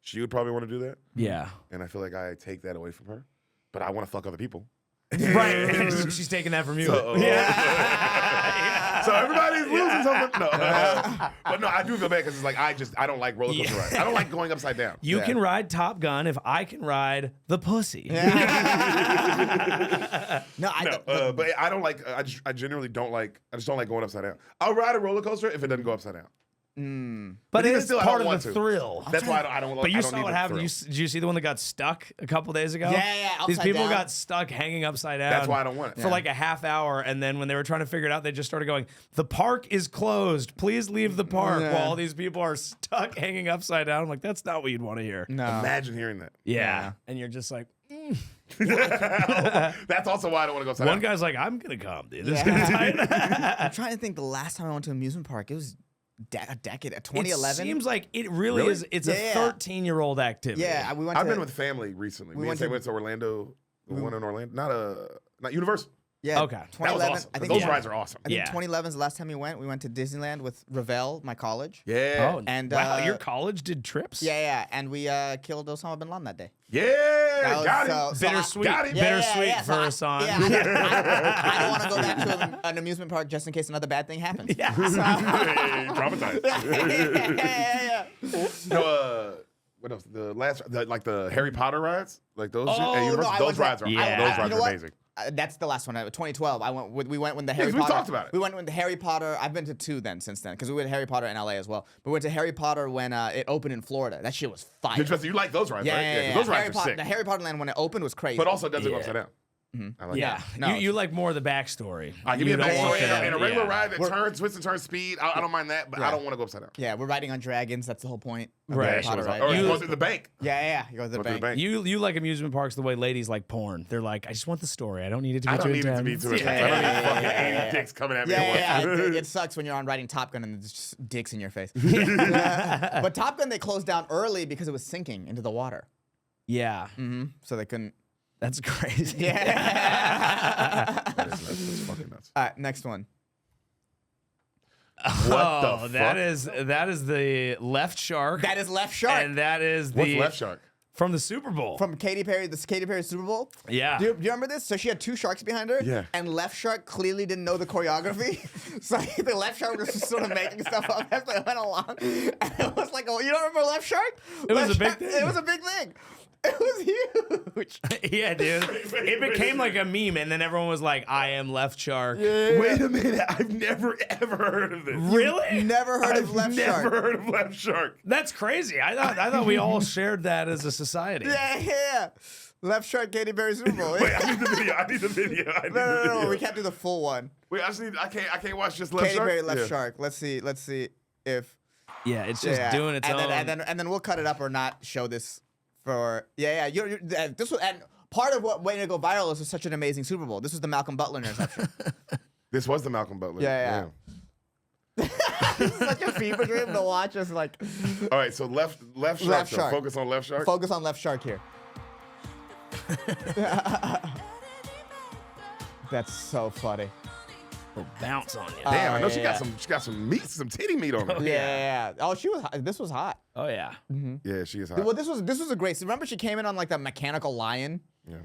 she would probably want to do that. Yeah. And I feel like I take that away from her, but I want to fuck other people. Right. She's taking that from you. So, so everybody's losing something. No, but no, I do feel bad because it's like I don't like roller coaster rides. I don't like going upside down. You can ride Top Gun if I can ride the pussy. No, but I don't like. I generally don't like. I just don't like going upside down. I'll ride a roller coaster if it doesn't go upside down. But even it's still, I part don't of want the to. thrill. That's why I don't. But you I don't saw need what the happened. thrill. Did you see the one that got stuck a couple days ago? Yeah, These upside people down. got stuck hanging upside down. That's why I don't want it. For like a half hour, and then when they were trying to figure it out, they just started going, "The park is closed. Please leave the park." Yeah. While all these people are stuck hanging upside down. I'm like, that's not what you'd want to hear. No. Imagine hearing that. Yeah. And you're just like, That's also why I don't want to go upside one down. guy's like, I'm gonna come, dude. This is gonna be tight. I'm trying to think the last time I went to an amusement park. It was a decade, 2011. It seems like it really is. It's a 13-year-old activity. Yeah, we went. I've been with family recently. We We went went to Orlando. One in Orlando, not Universal. Yeah. Okay. That was 2011. awesome. I think Those rides are awesome. I think Yeah. 2011 is the last time we went. We went to Disneyland with Ravel, my college. Yeah. Oh, And, wow, your college did trips? Yeah, and we killed Osama bin Laden that day. Yeah. Got him. Bittersweet. Got him. Bittersweet Yeah, for Ehsan. I don't want to go back to an amusement park just in case another bad thing happens. Yeah. Traumatized. yeah. No, what else? The Harry Potter rides, like those. Oh, at Universal, no, I those went to- rides are Yeah. those You rides know are what? amazing. That's the last one. 2012. We went when the Harry we Potter. talked about it. We went when the Harry Potter. I've been to two since then because we went to Harry Potter in LA as well. But we went to Harry Potter when it opened in Florida. That shit was fire. You like those rides, right? Yeah. 'Cause those Harry rides are Potter, sick. the Harry Potter land when it opened was crazy. But also, it doesn't go upside down. I like Yeah. that. No. You like more of the backstory. Give me You a don't want backstory the- and a regular yeah. ride that twists and turns speed. I don't mind that, but I don't want to go upside down. yeah, we're riding on dragons. That's the whole point. Of the Right. Harry That shit Potter was ride. Or You- you go to the bank. Yeah. You go to the Go to the bank. bank. You like amusement parks the way ladies like porn. They're like, I just want the story. I don't need it to be I too don't need it to be intense. too intense. I don't need fucking 80 dicks coming at me at once. It sucks when you're on riding Top Gun and there's just dicks in your face. But Top Gun, they closed down early because it was sinking into the water. Yeah. So they couldn't. That's crazy. That's fucking nuts. All right, next one. What the fuck? That is the left shark. That is Left Shark And that is What's the left shark? from the Super Bowl. from Katy Perry, the Katy Perry Super Bowl. Yeah. Do you remember this? So she had two sharks behind her. Yeah. And Left Shark clearly didn't know the choreography. So the Left Shark was just sort of making stuff up as they went along. And it was like, you don't remember Left Shark? It was Left a big Shark- thing. It was a big thing. It was huge. Yeah, dude. It became like a meme, and then everyone was like, I am left shark. Wait a minute. I've never, ever heard of this. Really? Never heard of I've Left never Shark. heard of left shark. That's crazy. I thought we all shared that as a society. Yeah. Left Shark, Katy Perry Super Bowl. Wait, I need the video. I need the video. No, we can't do the full one. Wait, I can't watch just left Katy shark. Perry, Left Yeah. Shark. Let's see if. Yeah, it's just doing its own. And then we'll cut it up or not show this for this was and part of what made it go viral is such an amazing Super Bowl. This was the Malcolm Butler interception. This was the Malcolm Butler. Yeah. It's such a fever dream to watch us like All right, so left shark. Left So shark. focus on left shark. focus on Left Shark here. That's so funny. Little bounce on you. Damn, I know she yeah. got some meat, some titty meat on her. Yeah. Oh, she was. This was hot. Oh yeah. Yeah, she is hot. Well, this was a great. Remember, she came in on like that mechanical lion. Yeah.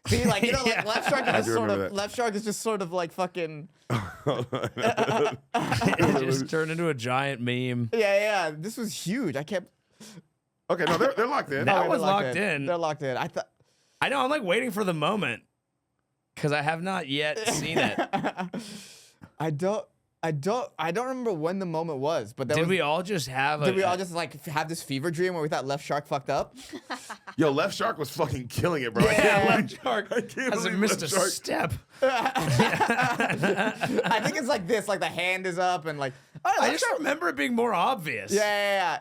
See, like like left shark is I just do sort remember of that. left shark is just sort of like fucking. It just turned into a giant meme. Yeah. This was huge. I kept. Okay, no, they're locked in. That Okay, was they're locked in. They're locked in. I know. I'm like waiting for the moment because I have not yet seen it. I don't remember when the moment was, but Did we all just have? did we all just like have this fever dream where we thought left shark fucked up? Yo, Left Shark was fucking killing it, bro. I Yeah. can't believe- Left Shark I can't hasn't believe missed a Left Shark. step. I think it's like this, like the hand is up and like. Oh, I left just shark. remember it being more obvious. Yeah.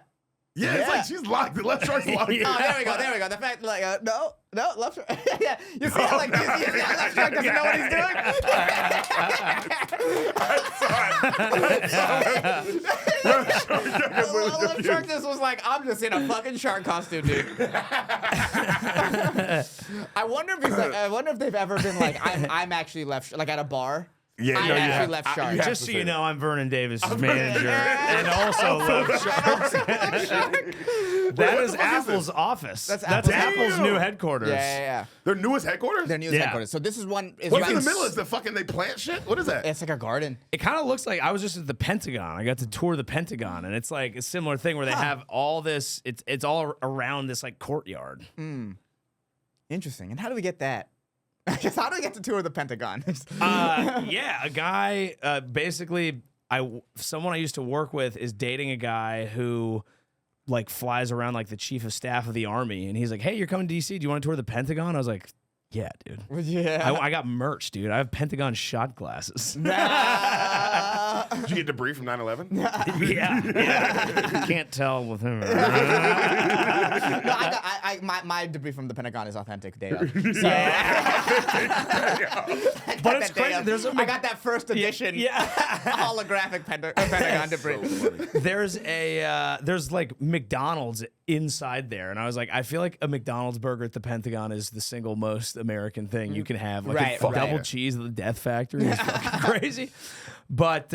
Yeah, it's Yeah. like she's locked. The Left Shark's locked in. Oh, there we go. The fact, like, no, left shark. Yeah, you see how like you see how left shark doesn't know what he's doing. Left shark just was like, I'm just in a fucking shark costume, dude. I wonder if he's like, I wonder if they've ever been like, I'm actually left, like at a bar. Yeah, I'm no, you actually have, left I- shark. you have Just to so say you that. know, I'm Vernon Davis's manager, and also Left Shark. That is the fuck is Apple's this? office. That's That's Apple's- Apple's new Damn. headquarters. Yeah. Their newest headquarters? Their newest Yeah. headquarters. So this is one. Is What's right in the middle? Is the fucking they plant shit? What is that? It's like a garden. It kind of looks like I was just at the Pentagon. I got to tour the Pentagon, and it's like a similar thing where they have all this. It's all around this like courtyard. Interesting. And how do we get that? I guess how do we get to tour the Pentagon? Yeah, a guy basically someone I used to work with is dating a guy who like flies around like the chief of staff of the army, and he's like, "Hey, you're coming to DC? Do you want to tour the Pentagon?" I was like, "Yeah, dude." Yeah. I got merch, dude. I have Pentagon shot glasses. Did you get debris from 9/11? yeah. Can't tell with him. No, my debris from the Pentagon is authentic. Day of. So, But it's crazy. There's I got that first edition holographic Pentagon debris. There's like McDonald's inside there, and I was like, I feel like a McDonald's burger at the Pentagon is the single most American thing you can have. Like Right, a right. double cheese at the Death Factory is fucking crazy. But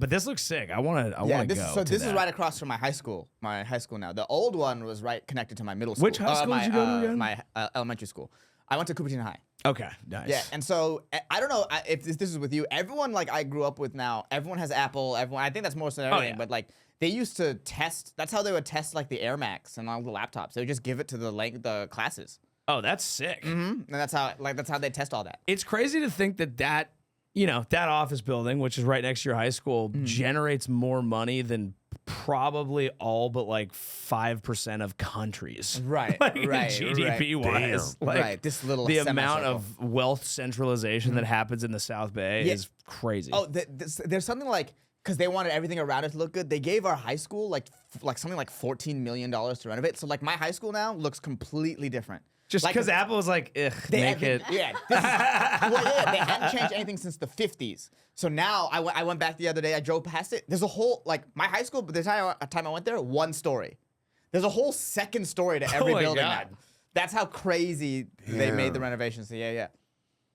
this looks sick. I want to go. This is right across from my high school. My high school now. The old one was right connected to my middle school. Which high school did you go to again? My elementary school. I went to Cupertino High. Okay, nice. Yeah, and so I don't know if this is with you. Everyone like I grew up with now, everyone has Apple. Everyone, I think that's more than everything. yeah. But like they used to test. That's how they would test like the Air Max and all the laptops. They would just give it to the classes, Oh, that's sick. and that's how they test all that. It's crazy to think that that office building, which is right next to your high school, generates more money than probably all but like 5% of countries. Right, like right, GDP right. wise. Damn. Like, Right, this little the amount semicircle. of wealth centralization that happens in the South Bay Yeah. is crazy. Oh, there's something like because they wanted everything around it to look good. They gave our high school like something like $14 million to renovate. So like my high school now looks completely different. just like, because Apple was like, ugh, make it. Yeah, they hadn't changed anything since the 50s. So now I went back the other day. I drove past it. There's a whole like my high school. But the time I went there, one story. There's a whole second story to every my building God. now. That's how crazy they made the Damn. renovations. So yeah.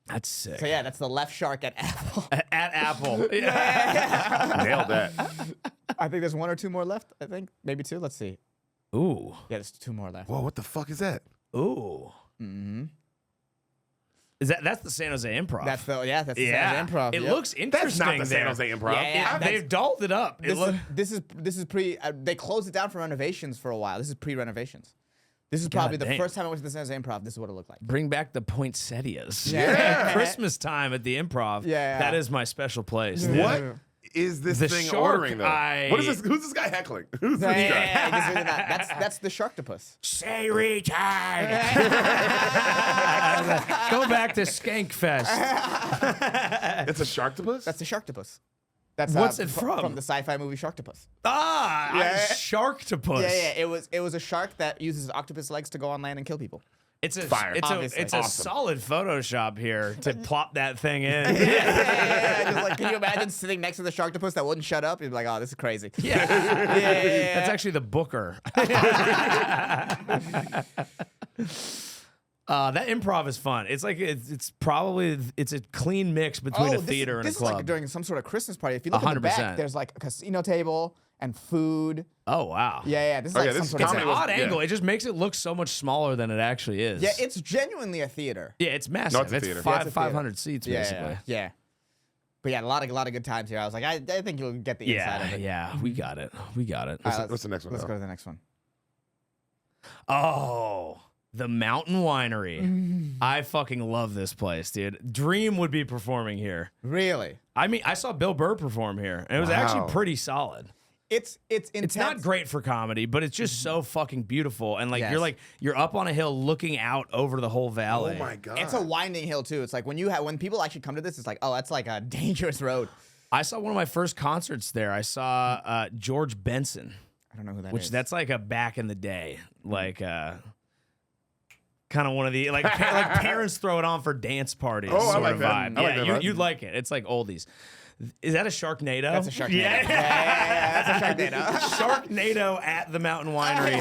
That's sick. So yeah, that's the left shark at Apple. At Apple. Nailed that. I think there's one or two more left. I think maybe two. Let's see. Ooh. Yeah, there's two more left. Whoa, what the fuck is that? Ooh. Mm-hmm. That's the San Jose Improv. That's the San Jose Improv. It yep. looks That's interesting. not the San there. Jose Improv. Yeah, They've dolled it up. This is pre. They closed it down for renovations for a while. This is pre-renovations. This is probably the damn. first time I went to the San Jose Improv. This is what it looked like. Bring back the poinsettias. Yeah. Christmas time at the Improv. Yeah. That is my special place. What is this The thing shark ordering though? What is this? Who's this guy heckling? Who's this guy? Yeah, just doing that. That's the Sharktopus. Say retard. Go back to Skankfest. It's a sharktopus? That's the Sharktopus. That's What's it from? From the sci-fi movie Sharktopus. Sharktopus. Yeah. It was a shark that uses octopus legs to go on land and kill people. It's a Fire. Obviously. it's a solid Photoshop here to plop that thing in. Yeah. Just like, can you imagine sitting next to the Sharktopus that wouldn't shut up? You'd be like, oh, this is crazy. Yeah. Yeah. That's actually the Booker. That improv is fun. It's like it's probably it's a clean mix between a theater and a this club. is like during some sort of Christmas party. If you look at the 100%. back, there's like a casino table and food. Oh wow. Yeah. This is Oh, like yeah, some this sort It's of an comedy was- odd yeah. angle. It just makes it look so much smaller than it actually is. Yeah, it's genuinely a theater. Yeah, it's massive. No, it's a it's theater. Yeah, it's a theater. 500 seats basically. Yeah. But yeah, a lot of good times here. I was like, I think you'll get the inside of it. Yeah, we got it. We got it. All right, What's the next one? Let's go to the next one. Oh, the Mountain Winery. I fucking love this place, dude. Dream would be performing here. Really? I mean, I saw Bill Burr perform here, and it was Wow. actually pretty solid. It's intense. It's not great for comedy, but it's just so fucking beautiful. And Yes. you're up on a hill looking out over the whole valley. Oh my god. It's a winding hill too. It's like when people actually come to this, it's like, oh, that's like a dangerous road. I saw one of my first concerts there. I saw George Benson, I don't know who that is. which that's like a back in the day, like kind of one of the like parents throw it on for dance parties. Oh, I sort like of that. vibe. I like Yeah, that you, vibe. you'd like it. It's like oldies. Is that a Sharknado? That's a Sharknado. Yeah. That's a Sharknado. Sharknado at the Mountain Winery.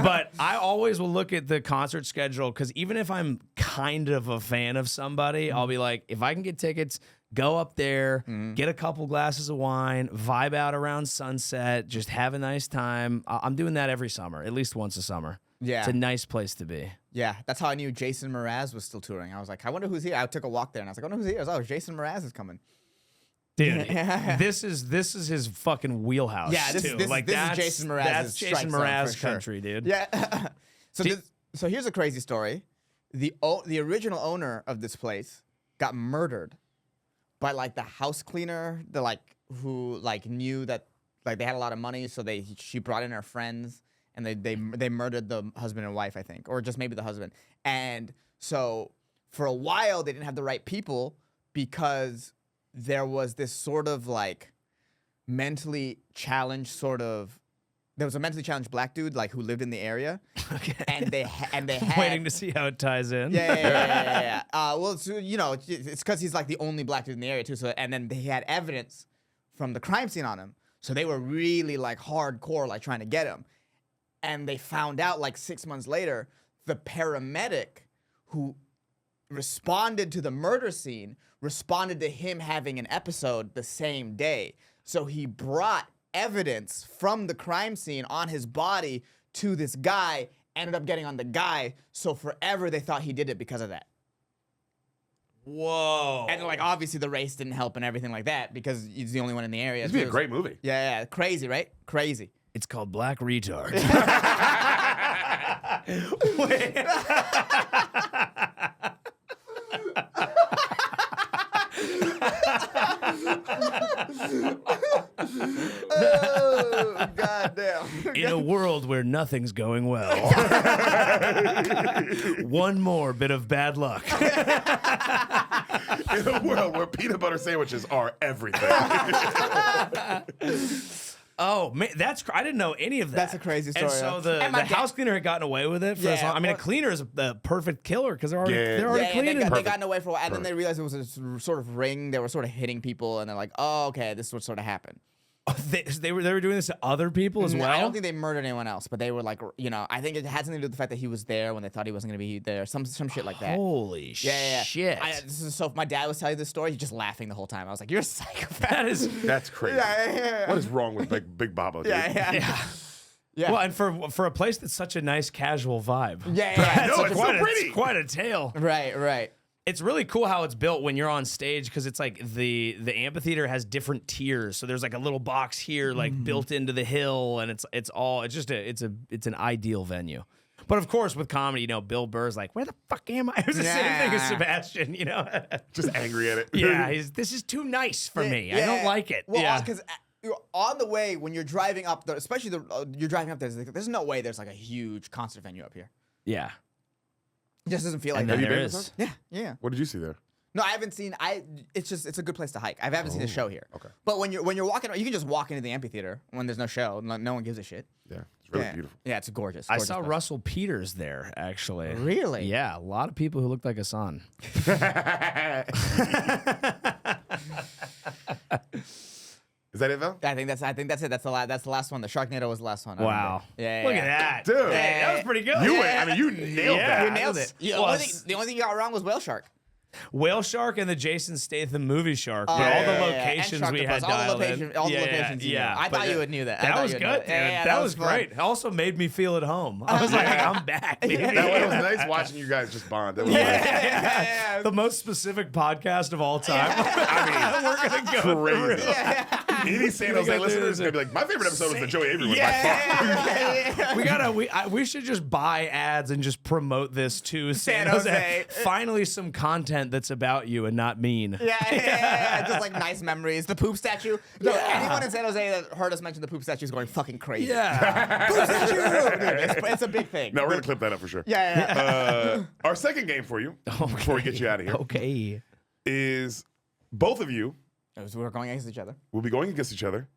But I always will look at the concert schedule because even if I'm kind of a fan of somebody, I'll be like, if I can get tickets, go up there, get a couple glasses of wine, vibe out around sunset, just have a nice time. I'm doing that every summer, at least once a summer. Yeah. It's a nice place to be. Yeah, that's how I knew Jason Mraz was still touring. I was like, I wonder who's here. I took a walk there and I was like, I wonder who's here. I was like, oh, Jason Mraz is coming. Dude, this is his fucking wheelhouse. Yeah, this too. is like Jason Mraz's That's strike Jason zone Mraz for sure. country, dude. Yeah. So here's a crazy story. The original owner of this place got murdered by like the house cleaner, who knew that like they had a lot of money, so she brought in her friends and they murdered the husband and wife, I think, or just maybe the husband. And so for a while they didn't have the right people because there was this sort of like mentally challenged there was a mentally challenged black dude like who lived in the area. Okay. And they had Waiting to see how it ties in. yeah. Well, so, it's because he's like the only black dude in the area too. So, and then they had evidence from the crime scene on him. So they were really like hardcore, like trying to get him. And they found out like 6 months later, the paramedic who responded to the murder scene responded to him having an episode the same day. So he brought evidence from the crime scene on his body to this guy, ended up getting on the guy. So forever they thought he did it because of that. Whoa. And like obviously the race didn't help and everything like that because he's the only one in the area. It'd be a great movie. Yeah. Crazy, right? Crazy. It's called Black Retard. Wait. Oh, goddamn. In a world where nothing's going well. One more bit of bad luck. In a world where peanut butter sandwiches are everything. Oh man, I didn't know any of that. That's a crazy story. And so the house cleaner had gotten away with it for as long. I mean, a cleaner is a perfect killer because they're already cleaning. They got away for a while, and then they realized it was a sort of ring. They were sort of hitting people, and they're like, "Oh, okay, this is what sort of happened." They were doing this to other people as well. I don't think they murdered anyone else, but they were like, I think it had something to do with the fact that he was there when they thought he wasn't going to be there. Some shit like that. Holy shit! This is so. My dad was telling this story. He's just laughing the whole time. I was like, "You're a psychopath." That's crazy. Yeah. What is wrong with Big Baba? Dude? Yeah. Well, and for a place that's such a nice casual vibe. Yeah. No, it's so pretty. It's quite a tale. Right. It's really cool how it's built when you're on stage because it's like the amphitheater has different tiers. So there's like a little box here like built into the hill, and it's an ideal venue. But of course, with comedy, Bill Burr's like, "Where the fuck am I?" It was the same thing as Sebastian, Just angry at it. Yeah, this is too nice for me. I don't like it. Well, yeah. because on the way when you're driving up, especially you're driving up there's no way there's like a huge concert venue up here. Yeah. It just doesn't feel like And that. then you there been is. before? Yeah. What did you see there? No, I haven't seen. It's a good place to hike. I haven't seen a show here. Okay. But when you're walking, you can just walk into the amphitheater when there's no show. No one gives a shit. Yeah, it's really beautiful. Yeah, it's gorgeous. I gorgeous saw place. Russell Peters there, actually. Really? Yeah, a lot of people who looked like Ehsan. Is that it, Val? I think that's it. That's the last one. The Sharknado was the last one. I Wow. remember. Yeah. Look at that. Dude. Hey, that was pretty good. You went. I mean, you nailed that. You nailed it. Plus- The only thing you got wrong was whale shark. Whale Shark and the Jason Statham movie Shark. But all the locations we had dialed in. All the locations you knew. I thought you would knew that. That was good, dude. That was great. It also made me feel at home. I was like, I'm back, baby. That was nice watching you guys just bond. That was nice. The most specific podcast of all time. I mean, we're gonna go Crazy. Any San Jose listeners are gonna be like, my favorite episode was the Joey Avery one by far. We should just buy ads and just promote this to San Jose. Finally, some content that's about you and not mean. Yeah. Just like nice memories. The poop statue. No, anyone in San Jose that heard us mention the poop statue is going fucking crazy. Yeah. Poop statue. Dude, it's a big thing. No, we're gonna clip that up for sure. Our second game for you, before we get you out of here, Okay. is both of you We're going against each other. will be going against each other,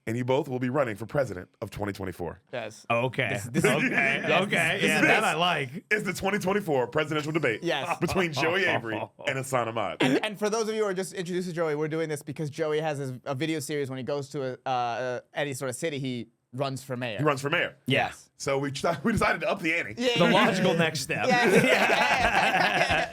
and you both will be running for president of 2024. Yes. Okay. Okay. Yeah, that I like. It's the 2024 presidential debate Yes. between Joey Avery and Ehsan Ahmad. And for those of you who are just introduced to Joey, we're doing this because Joey has a video series when he goes to any sort of city, he runs for mayor. He runs for mayor. Yes. So we decided to up the ante. The logical next step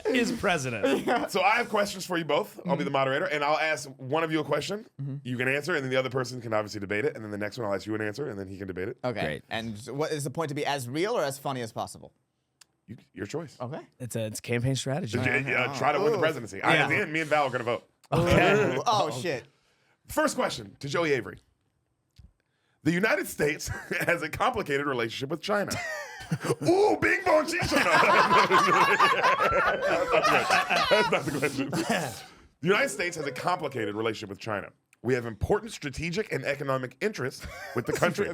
is president. So I have questions for you both. I'll be the moderator, and I'll ask one of you a question. You can answer, and then the other person can obviously debate it. And then the next one, I'll ask you an answer, and then he can debate it. Okay. Great. And what is the point to be as real or as funny as possible? Your choice. Okay. It's campaign strategy. Try to win the presidency. At the end, me and Val are going to vote. Okay. Oh, shit. First question to Joey Avery. The United States has a complicated relationship with China. Ooh, bing bong cheese. That's not the question. The United States has a complicated relationship with China. We have important strategic and economic interests with the country.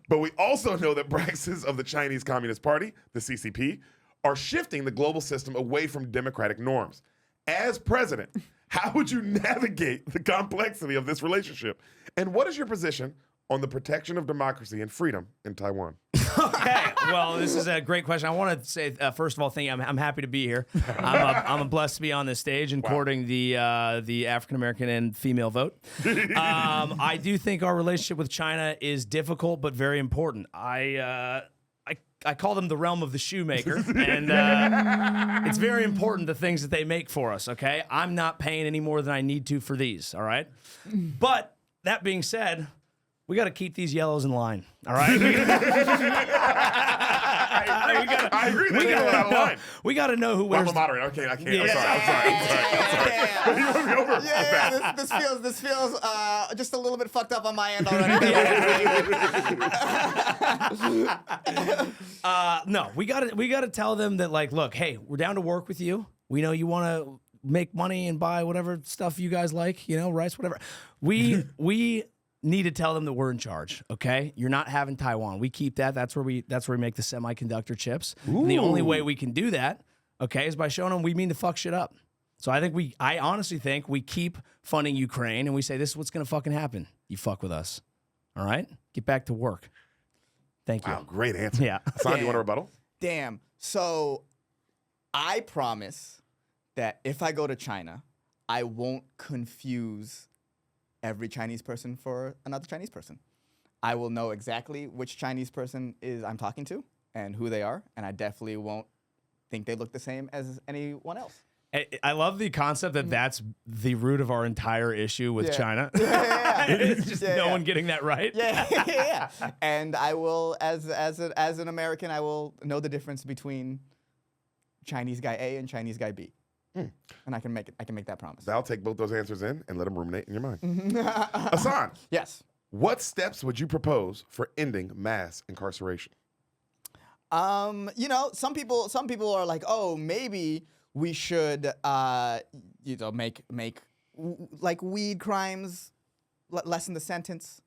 But we also know that practices of the Chinese Communist Party, the CCP, are shifting the global system away from democratic norms. As president, how would you navigate the complexity of this relationship? And what is your position on the protection of democracy and freedom in Taiwan? Okay, well, this is a great question. I want to say, first of all, I'm happy to be here. I'm blessed to be on this stage and courting the African American and female vote. I do think our relationship with China is difficult but very important. I call them the realm of the shoemaker, and it's very important the things that they make for us. Okay, I'm not paying any more than I need to for these. All right, but that being said, we got to keep these yellows in line, all right? I agree. We got to know who I'm wears. a moderator. Okay, I can't. Yeah. I'm sorry. Yeah, this feels just a little bit fucked up on my end already. No, we got to tell them that, like, look, hey, we're down to work with you. We know you want to make money and buy whatever stuff you guys like, rice, whatever. We need to tell them that we're in charge. Okay, you're not having Taiwan. We keep that. That's where we make the semiconductor chips. And the only way we can do that, okay, is by showing them we mean to fuck shit up. So I honestly think we keep funding Ukraine and we say this is what's gonna fucking happen. You fuck with us. All right, get back to work. Thank you. Wow, great answer. Yeah. Ehsan, you want a rebuttal? Damn. So I promise that if I go to China, I won't confuse every Chinese person for another Chinese person. I will know exactly which Chinese person I'm talking to and who they are, and I definitely won't think they look the same as anyone else. I love the concept that that's the root of our entire issue with China. It's just no one getting that right. Yeah. And I will, as an American, I will know the difference between Chinese guy A and Chinese guy B. And I can make that promise. Val, take both those answers in and let them ruminate in your mind. Ehsan, Yes. what steps would you propose for ending mass incarceration? Some people are like, oh, maybe we should, make like weed crimes, lessen the sentence,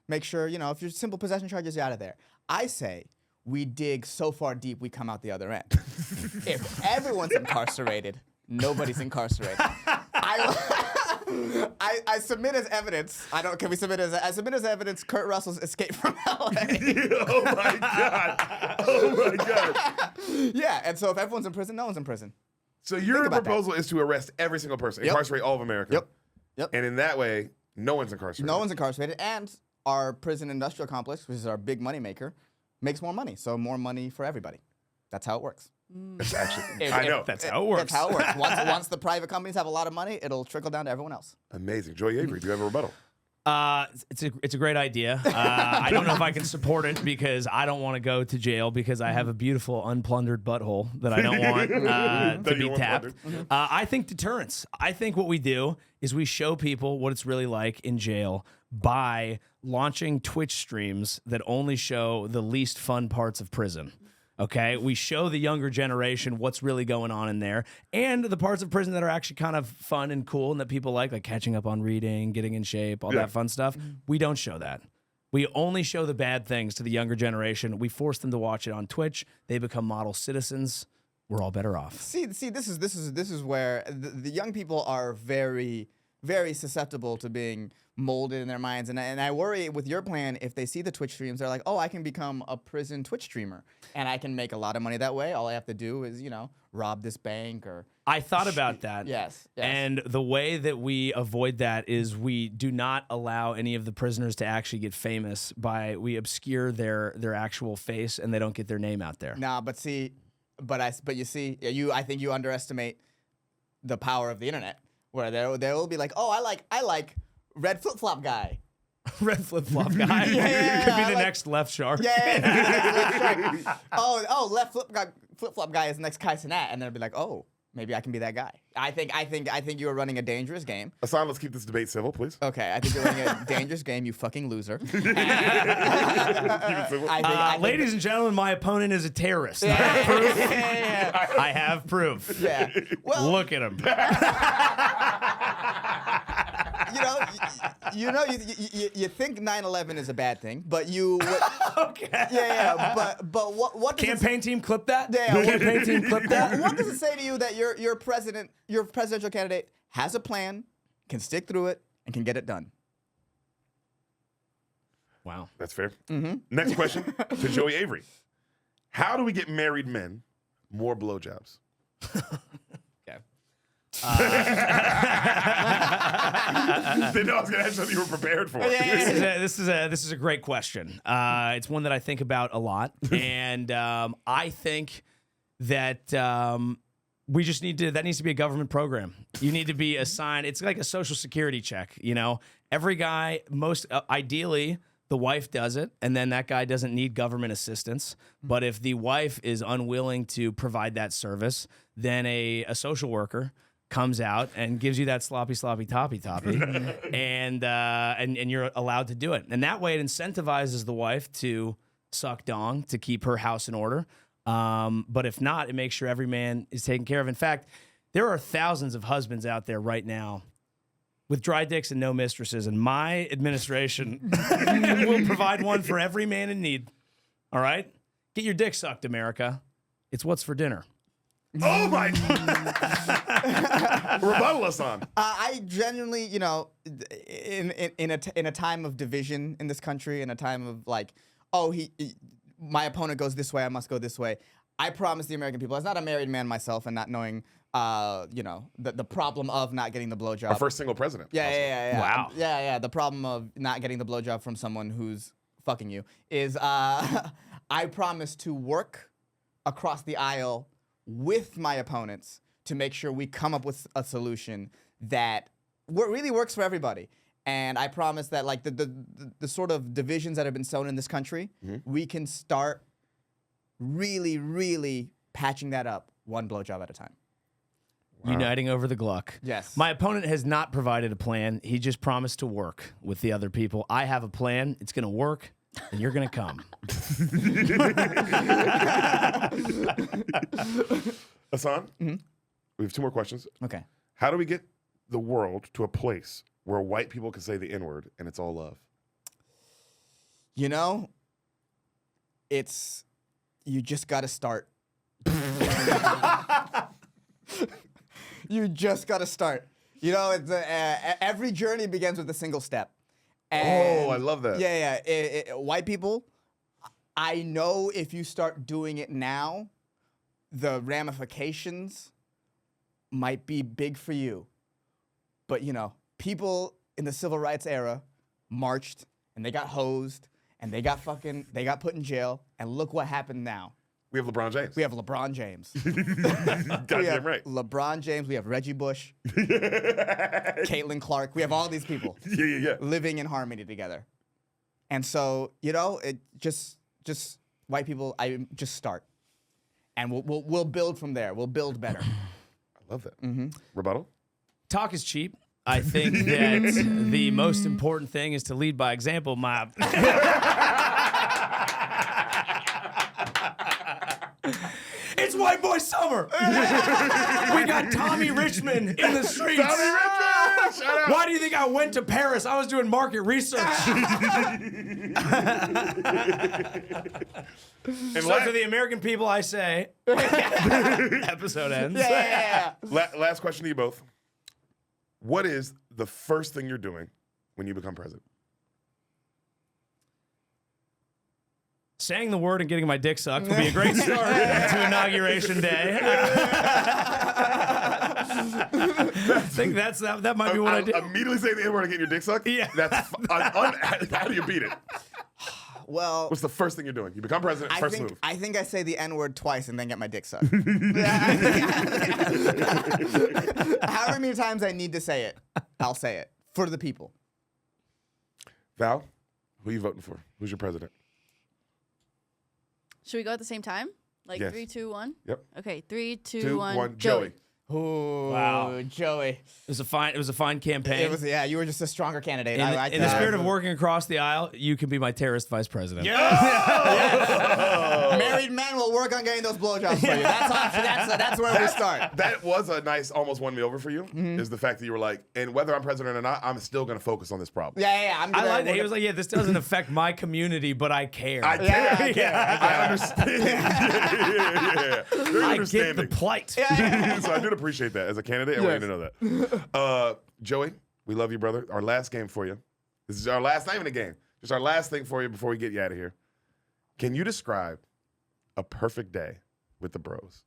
make sure, if you're simple possession charges, you're out of there. I say we dig so far deep we come out the other end. If everyone's incarcerated, nobody's incarcerated. I submit as evidence. Can we submit I submit as evidence Kurt Russell's escape from LA. Oh my God. Yeah, and so if everyone's in prison, no one's in prison. So your about proposal is to arrest every single person, incarcerate all of America. Yep. And in that way, No one's incarcerated. No one's incarcerated, and our prison industrial complex, which is our big money maker, makes more money. So more money for everybody. That's how it works. It's actually, If- I if- know. That's how it works. That's how it works. Once the private companies have a lot of money, it'll trickle down to everyone else. Amazing. Joey Avery, do you have a rebuttal? It's a great idea. I don't know if I can support it because I don't want to go to jail because I have a beautiful unplundered butthole that I don't want to That you be want tapped. plundered. I think deterrence. I think what we do is we show people what it's really like in jail by launching Twitch streams that only show the least fun parts of prison. Okay, we show the younger generation what's really going on in there and the parts of prison that are actually kind of fun and cool and that people like catching up on reading, getting in shape, all that fun stuff. We don't show that. We only show the bad things to the younger generation. We force them to watch it on Twitch. They become model citizens. We're all better off. See, this is where the young people are very, very susceptible to being molded in their minds, and I worry with your plan if they see the Twitch streams, they're like, oh, I can become a prison Twitch streamer, and I can make a lot of money that way. All I have to do is, rob this bank or. I thought about that. Yes. And the way that we avoid that is we do not allow any of the prisoners to actually get famous we obscure their actual face and they don't get their name out there. Nah, but you see, I think you underestimate the power of the internet, where they will be like, oh, I like red flip flop guy. Red flip flop guy. Yeah, Could be the like- next left shark. Yeah. Left flip flop guy is the next Kai Cenat, and then it'll be like, oh, maybe I can be that guy. I think you are running a dangerous game. Ehsan, let's keep this debate civil, please. Okay, I think you're running a dangerous game, you fucking loser. Keep it civil. I think- Ladies and gentlemen, my opponent is a terrorist. I have proof. Yeah. Well, Look at him. you think 9/11 is a bad thing, but you. Okay. But what does Campaign team, clip that. Yeah. Campaign team, clip that. What does it say to you that your presidential candidate has a plan, can stick through it, and can get it done? Wow. That's fair. Next question to Joey Avery. How do we get married men more blowjobs? Okay. Didn't know I was going to have something you were prepared for. This is a great question. It's one that I think about a lot, and I think that we just that needs to be a government program. You need to be assigned. It's like a social security check. Every guy, ideally, the wife does it, and then that guy doesn't need government assistance. But if the wife is unwilling to provide that service, then a social worker comes out and gives you that sloppy toppy, and you're allowed to do it. And that way it incentivizes the wife to suck dong to keep her house in order. But if not, it makes sure every man is taken care of. In fact, there are thousands of husbands out there right now with dry dicks and no mistresses, and my administration will provide one for every man in need. All right? Get your dick sucked, America. It's what's for dinner. Oh my! Rebuttal Ehsan. I genuinely, in a time of division in this country, in a time of like, my opponent goes this way, I must go this way. I promise the American people, as not a married man myself and not knowing, the problem of not getting the blowjob. Our first single president. Yeah. Wow. Yeah. The problem of not getting the blowjob from someone who's fucking you is I promise to work across the aisle with my opponents to make sure we come up with a solution that really works for everybody. And I promise that like the sort of divisions that have been sown in this country, we can start really, really patching that up one blowjob at a time. Uniting over the Gluck. Yes. My opponent has not provided a plan. He just promised to work with the other people. I have a plan. It's going to work, and you're going to come. Ehsan, we have two more questions. Okay. How do we get the world to a place where white people can say the N-word and it's all love? You just got to start. You just got to start. It's every journey begins with a single step. And I love that. Yeah. White people, I know if you start doing it now, the ramifications might be big for you. But, people in the civil rights era marched and they got hosed and they got put in jail. And look what happened now. We have LeBron James. We have LeBron James. Goddamn right. LeBron James. We have Reggie Bush. Caitlin Clark. We have all these people Yeah. living in harmony together. And so, it just white people, just start. And we'll build from there. We'll build better. I love that. Rebuttal? Talk is cheap. I think that the most important thing is to lead by example, mob. It's white boy summer. We got Tommy Richmond in the streets. Tommy Richmond! Shout out! Why do you think I went to Paris? I was doing market research. And So to the American people, I say, episode ends. Yeah. last question to you both. What is the first thing you're doing when you become president? Saying the word and getting my dick sucked would be a great start to Inauguration Day. I think that might be what I did. Immediately say the N-word and get your dick sucked? Yeah. That's how do you beat it? Well, What's the first thing you're doing? You become president, first move. I think I say the N-word twice and then get my dick sucked. However many times I need to say it, I'll say it for the people. Val, who are you voting for? Who's your president? Should we go at the same time? Like Yes. 3, 2, 1? Yep. Okay, 3, 2, 2, 1. 1, Joey. Ooh, Wow. Joey. It was a fine campaign. You were just a stronger candidate. In the spirit of working across the aisle, you can be my terrorist vice president. Married men will work on getting those blowjobs for you. That's where we start. That was a nice, almost won me over for you, is the fact that you were like, and whether I'm president or not, I'm still going to focus on this problem. Yeah. I like that. He was like, yeah, this doesn't affect my community, but I care. I care. Yeah, I understand. Yeah. Very I get understanding. the plight. So I do appreciate that as a candidate. I want you to know that. Joey, we love you, brother. Our last game for you. This is our last, not even a game, just our last thing for you before we get you out of here. Can you describe a perfect day with the bros?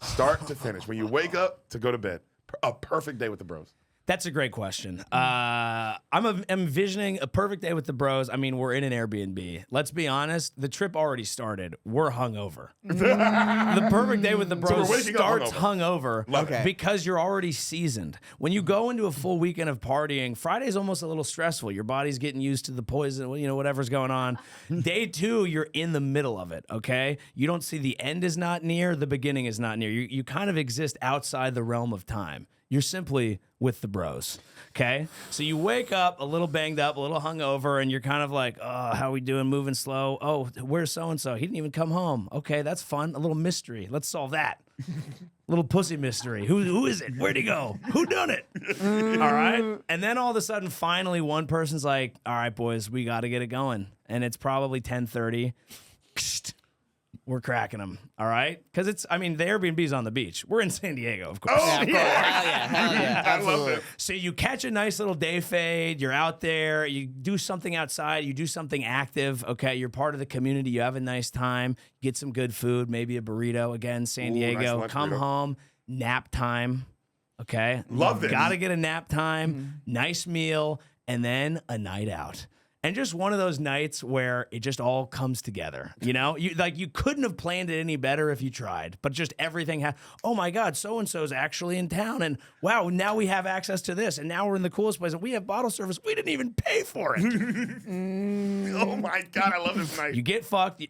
Start to finish. When you wake up to go to bed, a perfect day with the bros. That's a great question. I'm envisioning a perfect day with the bros. I mean, we're in an Airbnb. Let's be honest. The trip already started. We're hungover. The perfect day with the bros we're waking up starts hungover Okay. because you're already seasoned. When you go into a full weekend of partying, Friday's almost a little stressful. Your body's getting used to the poison, whatever's going on. Day 2, you're in the middle of it, okay? You don't see the end is not near, the beginning is not near. You kind of exist outside the realm of time. You're simply with the bros, okay? So you wake up a little banged up, a little hungover, and you're kind of like, oh, how we doing, moving slow? Oh, where's so-and-so? He didn't even come home. Okay, that's fun. A little mystery. Let's solve that. Little pussy mystery. Who is it? Where'd he go? Who done it? All right? And then all of a sudden, finally, one person's like, all right, boys, we got to get it going. And it's probably 10:30. We're cracking them, all right? Because the Airbnb's on the beach. We're in San Diego, of course. Hell yeah. I love it. So you catch a nice little day fade. You're out there. You do something outside. You do something active, okay? You're part of the community. You have a nice time. Get some good food, maybe a burrito. Again, San Nice Diego. lunch Come burrito. home. Nap time, okay? Love this. Got to get a nap time. Nice meal. And then a night out. And just one of those nights where it just all comes together, You couldn't have planned it any better if you tried, but just everything oh my God, so-and-so's actually in town, and wow, now we have access to this, and now we're in the coolest place, and we have bottle service. We didn't even pay for it. Oh my God, I love this night. You get fucked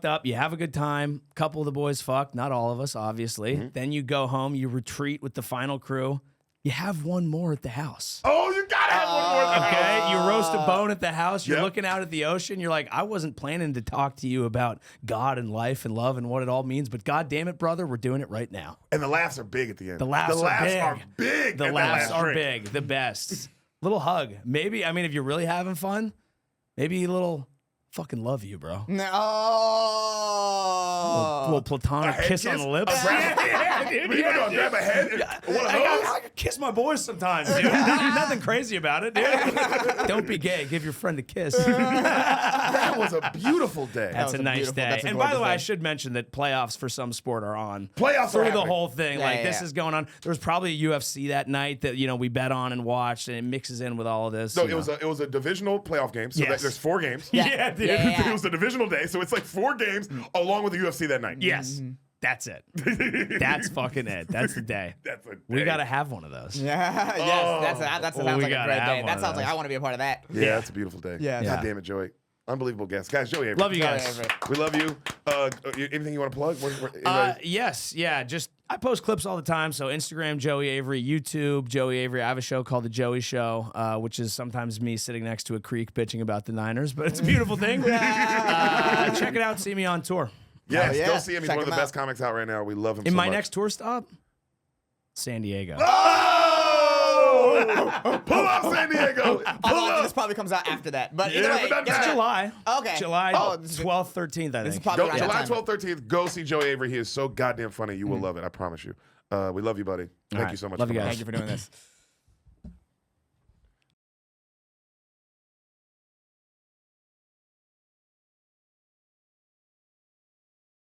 up, you have a good time, couple of the boys fuck, not all of us, obviously. Then you go home, you retreat with the final crew. You have one more at the house. Oh, you gotta have one more. Okay, you roast a bone at the house. You're Yep. looking out at the ocean. You're like, I wasn't planning to talk to you about God and life and love and what it all means, but God damn it, brother, we're doing it right now. And the laughs are big at the end. The laughs are big. are big. The at that laughs last are drink. big, the best. Little hug, maybe. If you're really having fun, maybe a little Fucking love you, bro. No. Little platonic head kiss on kiss? the lips. A grab- Yeah, dude. What are you gonna do? Grab a head? One of those? I kiss my boys sometimes, dude. Nothing crazy about it, dude. Don't be gay. Give your friend a kiss. That was a beautiful day. That's was a a nice beautiful- day. that's a And by the gorgeous way, I day. should mention that playoffs for some sport are on. Playoffs are through the happening. whole thing. Yeah, Like yeah, this yeah. is going on. There was probably a UFC that night that we bet on and watched, and it mixes in with all of this. No, you know. it was a divisional playoff game. So Yes. there's 4 games. Yeah, dude. Yeah. It was a divisional day, so it's like 4 games along with the UFC that night. Yes. That's it. That's fucking it. That's the day. That's a We day. got to have one of those. Yeah, Oh. yes, that sounds We like a gotta great have day. one That of sounds like those. I want to be a part of that. Yeah, it's a beautiful day. Yeah. God Yeah. damn it, Joey. Unbelievable guest. Guys, Joey Avery. Love you Sorry, guys. Avery. We love you. Anything you want to plug? Anybody- Yes, yeah. Just I post clips all the time. So Instagram, Joey Avery, YouTube, Joey Avery. I have a show called The Joey Show, which is sometimes me sitting next to a creek bitching about the Niners, but it's a beautiful thing. Check it out. See me on tour. Yes, Oh, yeah. go see him. He's Check one of the him best comics out right now. We love him In so my much. next tour stop, San Diego. Oh! Pull up, San Diego. Pull Although this up. probably comes out after that. But either Yeah, way, but that guess matters. July. Okay. July Oh, this is- 12th, 13th, I This is think. probably Go, around July that time. 12th, 13th. Go see Joey Avery. He is so goddamn funny. You will love it. I promise you. We love you, buddy. Thank right. you so much. Love for you coming guys. Thank you for doing this.